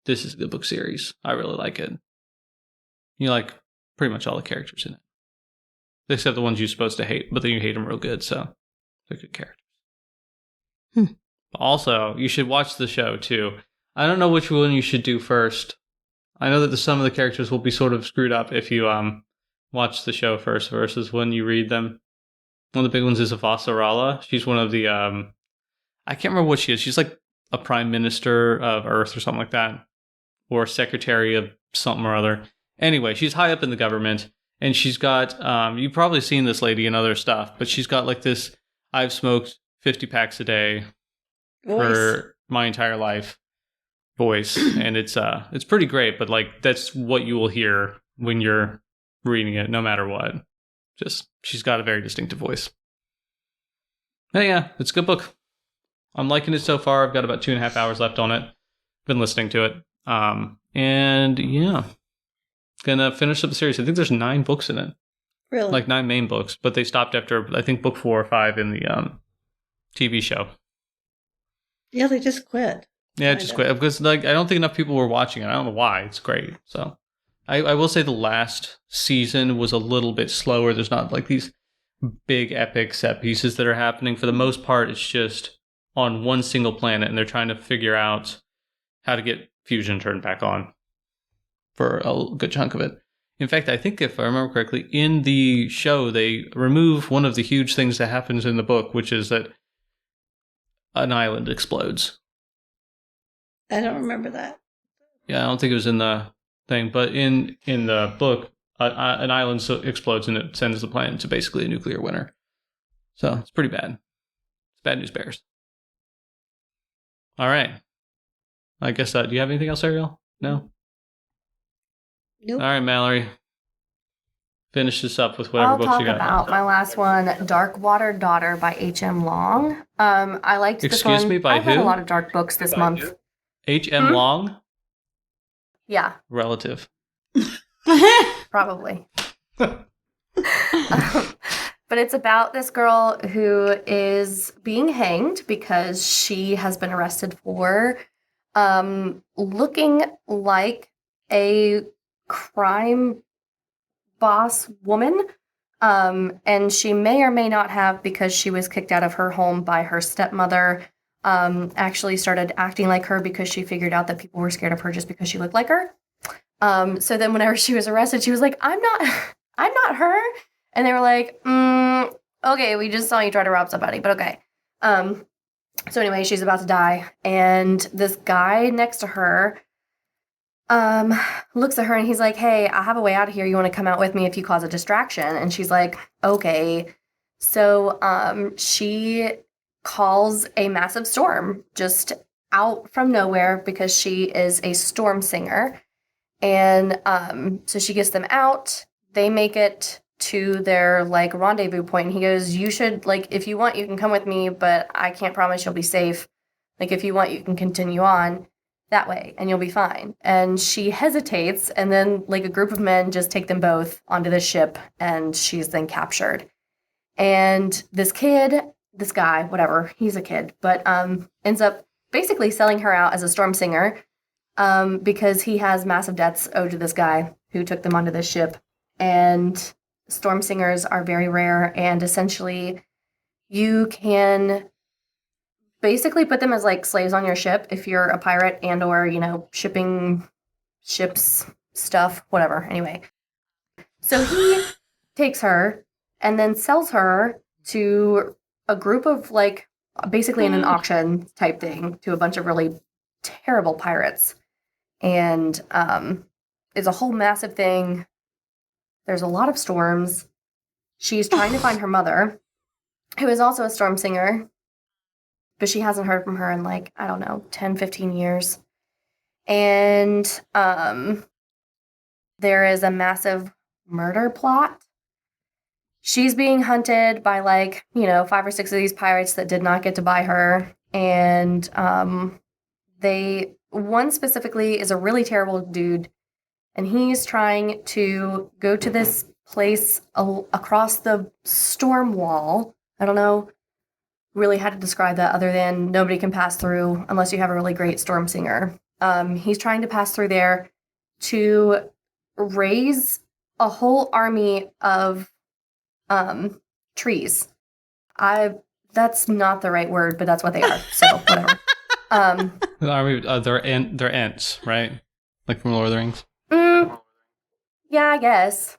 A: a good book series. I really like it. You like pretty much all the characters in it. Except the ones you're supposed to hate, but then you hate them real good, so they're good characters. Also, you should watch the show, too. I don't know which one you should do first. I know that some of the characters will be sort of screwed up if you watch the show first versus when you read them. One of the big ones is Avasarala. She's one of the... I can't remember what she is. She's like a prime minister of Earth or something like that. Or secretary of something or other. Anyway, she's high up in the government. And she's got... you've probably seen this lady in other stuff. But she's got like this... I've smoked 50 packs a day for my entire life voice. And it's pretty great. But like that's what you will hear when you're reading it, no matter what. Just, she's got a very distinctive voice. But yeah, it's a good book. I'm liking it so far. I've got about 2.5 hours left on it. Been listening to it. And yeah, gonna finish up the series. I think there's 9 books in it.
D: Really?
A: Like 9 main books, but they stopped after, I think, book 4 or 5 in the TV show.
D: Yeah, they just quit.
A: Yeah, just quit. Because like I don't think enough people were watching it. I don't know why. It's great. So I will say the last season was a little bit slower. There's not like these big epic set pieces that are happening. For the most part, it's just on one single planet, and they're trying to figure out how to get fusion turned back on for a good chunk of it. In fact, I think if I remember correctly, in the show, they remove one of the huge things that happens in the book, which is that an island explodes.
D: I don't remember that.
A: Yeah, I don't think it was in the thing, but in the book, an island explodes and it sends the planet to basically a nuclear winter. So it's pretty bad. It's bad news bears. All right. I guess, do you have anything else, Ariel? No?
D: Nope.
A: All right, Mallory. Finish this up with whatever books you got.
B: I'll talk about my last one, Dark Water Daughter by H.M. Long. I liked this one.
A: Excuse me, by
B: I've
A: who?
B: read a lot of dark books this month.
A: H.M. Long?
B: Yeah.
A: Relative.
B: Probably. But it's about this girl who is being hanged because she has been arrested for looking like a crime boss woman. And she may or may not have, because she was kicked out of her home by her stepmother, actually started acting like her because she figured out that people were scared of her just because she looked like her. So then whenever she was arrested, she was like, I'm not her. And they were like, okay, we just saw you try to rob somebody, but okay. So anyway, she's about to die. And this guy next to her looks at her and he's like, hey, I have a way out of here. You want to come out with me if you cause a distraction? And she's like, okay. So she calls a massive storm just out from nowhere because she is a storm singer. And so she gets them out. They make it to their like rendezvous point. And he goes, you should, like, if you want, you can come with me, but I can't promise you'll be safe. Like, if you want, you can continue on that way and you'll be fine. And she hesitates, and then like a group of men just take them both onto the ship, and she's then captured. And this guy, whatever, he's a kid, but ends up basically selling her out as a storm singer because he has massive debts owed to this guy who took them onto this ship. And storm singers are very rare, and essentially you can basically put them as like slaves on your ship if you're a pirate and or, you know, shipping ships, stuff, whatever. Anyway. So he takes her and then sells her to a group of like basically in an auction type thing to a bunch of really terrible pirates. And it's a whole massive thing. There's a lot of storms. She's trying to find her mother, who is also a storm singer, but she hasn't heard from her in like, I don't know, 10, 15 years. And there is a massive murder plot. She's being hunted by like, 5 or 6 of these pirates that did not get to buy her. And one specifically is a really terrible dude. And he's trying to go to this place across the storm wall. I don't know really how to describe that other than nobody can pass through unless you have a really great storm singer. He's trying to pass through there to raise a whole army of trees. That's not the right word, but that's what they are. So whatever.
A: They're ants, right? Like from Lord of the Rings.
B: Yeah, I guess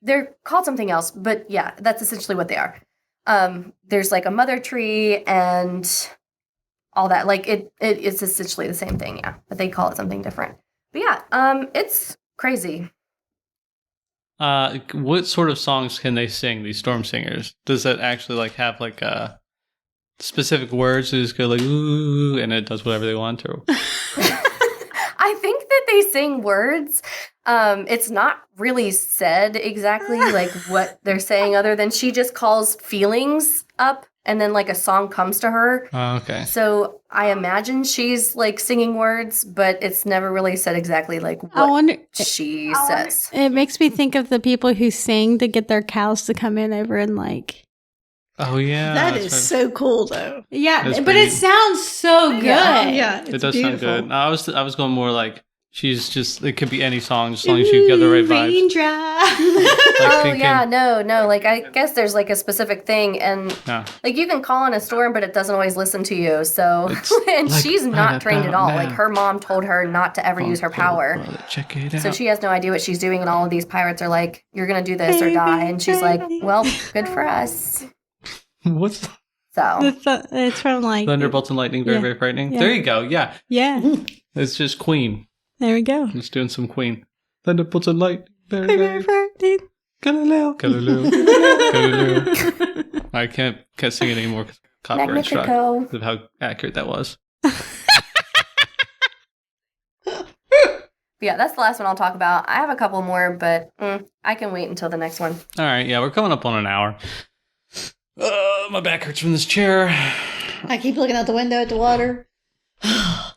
B: they're called something else, but yeah, that's essentially what they are. There's like a mother tree and all that. Like it's essentially the same thing, yeah, but they call it something different. But yeah, it's crazy.
A: What sort of songs can they sing, these storm singers? Does that actually like have like specific words? They just go like ooh, and it does whatever they want to.
B: I think that they sing words. It's not really said exactly like what they're saying, other than she just calls feelings up, and then like a song comes to her.
A: Oh, okay.
B: So I imagine she's like singing words, but it's never really said exactly like what she says.
C: It makes me think of the people who sing to get their cows to come in over and like.
A: Oh yeah,
D: that is so cool though.
C: Yeah, but it sounds so good.
D: Yeah,
A: it does beautiful. Sound good. I was going more like she's just. It could be any song, as long as you get the right vibes.
B: No. Like I guess there's like a specific thing, and like you can call in a storm, but it doesn't always listen to you. So, and like, she's not trained at all. Like her mom told her not to ever use her power.
A: Check it out.
B: So she has no idea what she's doing, and all of these pirates are like, "You're gonna do this or die," and she's like, "Well, good for us."
A: What's
B: so?
C: It's from like
A: Thunderbolts and Lightning, very, very frightening. Yeah. There you go. Yeah. It's just Queen.
C: There we go.
A: Just doing some Queen. Thunderbolts and Lightning, very,
C: very frightening.
A: Galileo. I can't sing it anymore because copyright struck of how accurate that was.
B: Yeah, that's the last one I'll talk about. I have a couple more, but I can wait until the next one.
A: All right. Yeah, we're coming up on an hour. My back hurts from this chair.
D: I keep looking out the window at the water.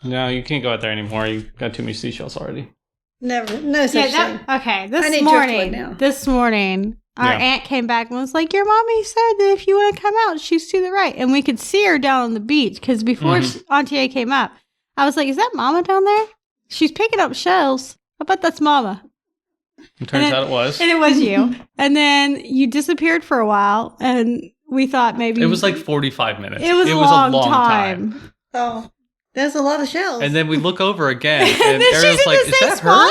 A: No, you can't go out there anymore. You've got too many seashells already.
D: Never. No such thing.
C: Okay, this morning, our aunt came back and was like, your mommy said that if you want to come out, she's to the right. And we could see her down on the beach because before Auntie A came up, I was like, is that Mama down there? She's picking up shells. I bet that's Mama.
A: It turns out it was.
C: And it was you. And then you disappeared for a while, and we thought maybe...
A: It was like 45 minutes.
C: It was a long time.
D: Oh, there's a lot of shells.
A: And then we look over again, and Ariel's like, is that her?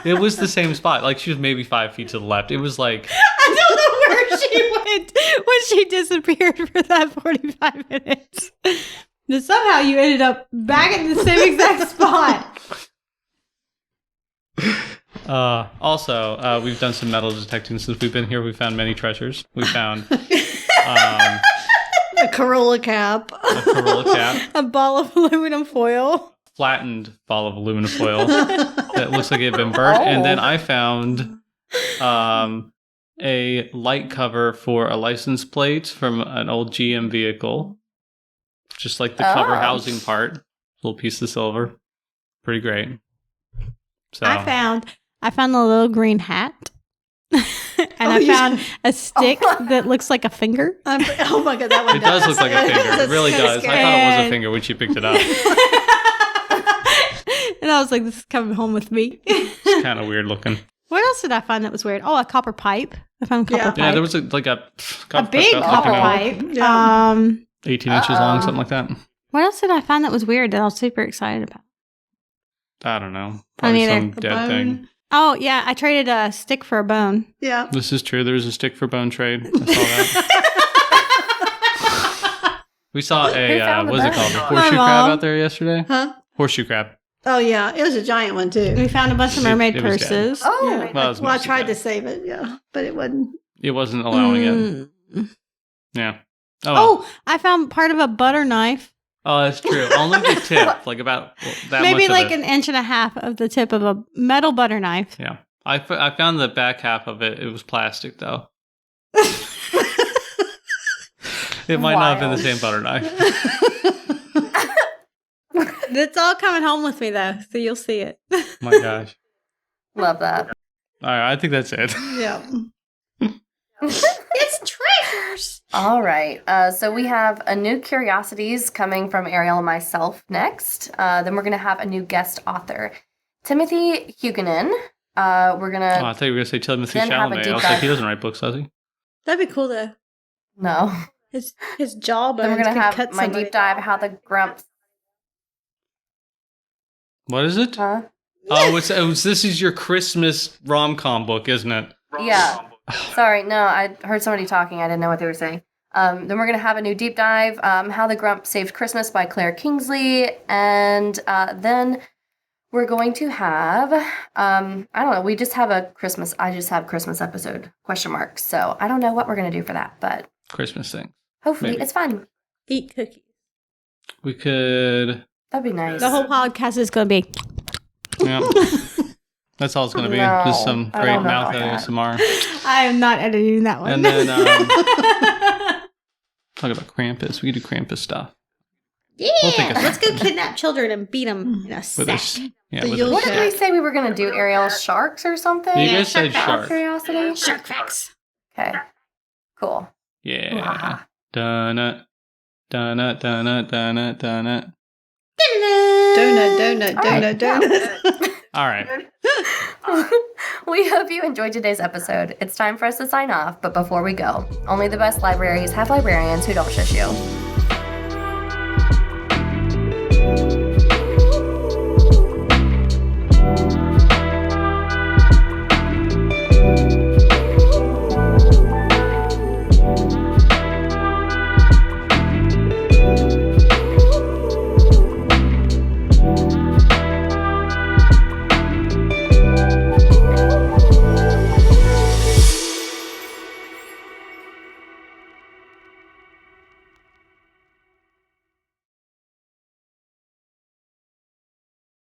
A: It was the same spot. Like, she was maybe 5 feet to the left. It was like...
C: I don't know where she went when she disappeared for that 45 minutes. But somehow you ended up back in the same exact spot.
A: Also, we've done some metal detecting since we've been here. We found many treasures. We found
D: a Corolla cap,
C: a ball of aluminum foil,
A: flattened ball of aluminum foil that looks like it had been burnt, and then I found a light cover for a license plate from an old GM vehicle, just like the cover housing part, little piece of silver, pretty great. So
C: I found a little green hat. And I found a stick that looks like a finger.
D: Oh my God, that one
A: does look like a finger. It really does. Scary. I thought it was a finger when she picked it up.
C: And I was like, this is coming home with me.
A: It's kind of weird looking.
C: What else did I find that was weird? Oh, a copper pipe. I found a copper pipe.
A: Yeah, there was a big
C: copper pipe.
A: 18 inches long, something like that.
C: What else did I find that was weird that I was super excited about?
A: I don't know. Probably some dead thing.
C: Oh, yeah. I traded a stick for a bone.
D: Yeah.
A: This is true. There's a stick for bone trade. I saw that. We saw a,
B: found the
A: what's it
B: bone?
A: called? A horseshoe
C: My
A: crab
C: mom.
A: out there yesterday?
D: Huh?
A: Horseshoe crab.
D: Oh, yeah. It was a giant one, too.
C: We found a bunch of mermaid
A: It was dead.
C: purses.
B: Oh,
D: Yeah.
A: Well, it was
D: Well, I
A: mostly
D: tried
A: dead.
D: to save it, yeah. But it wasn't.
A: It wasn't allowing it. Yeah. Oh, well.
C: Oh, I found part of a butter knife.
A: Oh, that's true. Only the tip, like about that
C: Maybe
A: much
C: like
A: of it.
C: an inch and a half of the tip of a metal butter knife.
A: Yeah. I found the back half of it. It was plastic, though. It might not have been the same butter knife.
C: It's all coming home with me, though, so you'll see it.
A: My gosh.
B: love that.
A: All right, I think that's it.
D: Yeah.
C: It's treasures.
B: All right. So we have a new curiosities coming from Ariel and myself next. Then we're going to have a new guest author, Timothy Huguenin. We're going
A: Oh, I
B: to...
A: thought you were going to say Timothy
B: Then have a
A: Chalamet.
B: deep
A: I was like,
B: dive.
A: he doesn't write books, does he?
C: That'd be cool, though.
B: No.
C: His jawbones
B: Then we're going to
C: could
B: have
C: cut
B: my
C: somebody.
B: deep dive, how the grumps...
A: What is it?
B: Huh?
A: Oh, this is your Christmas rom-com book, isn't it?
B: Yeah. Sorry, no, I heard somebody talking. I didn't know what they were saying. Then we're going to have a new deep dive, How the Grump Saved Christmas by Claire Kingsley. And then we're going to have, I don't know, I just have Christmas episode, ? So I don't know what we're going to do for that, but
A: Christmas thing.
B: hopefully
A: Maybe.
B: it's fun.
C: Eat cookies.
A: We could...
B: That'd be nice.
C: The whole podcast is going to be...
A: Yeah. That's all it's going to be.
B: No,
A: Just some
B: I
A: great
B: don't know
A: mouth
B: about that.
A: ASMR.
C: I am not editing that one.
A: And then talk about Krampus. We could do Krampus stuff.
C: yeah,
A: We'll think of
C: let's go kidnap children and beat them in a
A: With
C: sack.
A: this, yeah,
D: The
A: with
D: Yule
B: What
A: this.
B: did we say we were going to do, Ariel? Sharks or something?
A: You guys said
C: shark
B: Out of
A: shark.
B: curiosity?
C: Shark facts.
B: Okay. Cool.
A: Yeah. Donut. Donut, donut, donut, donut.
D: Donut.
A: All right.
B: We hope you enjoyed today's episode. It's time for us to sign off, but before we go, only the best libraries have librarians who don't shush you.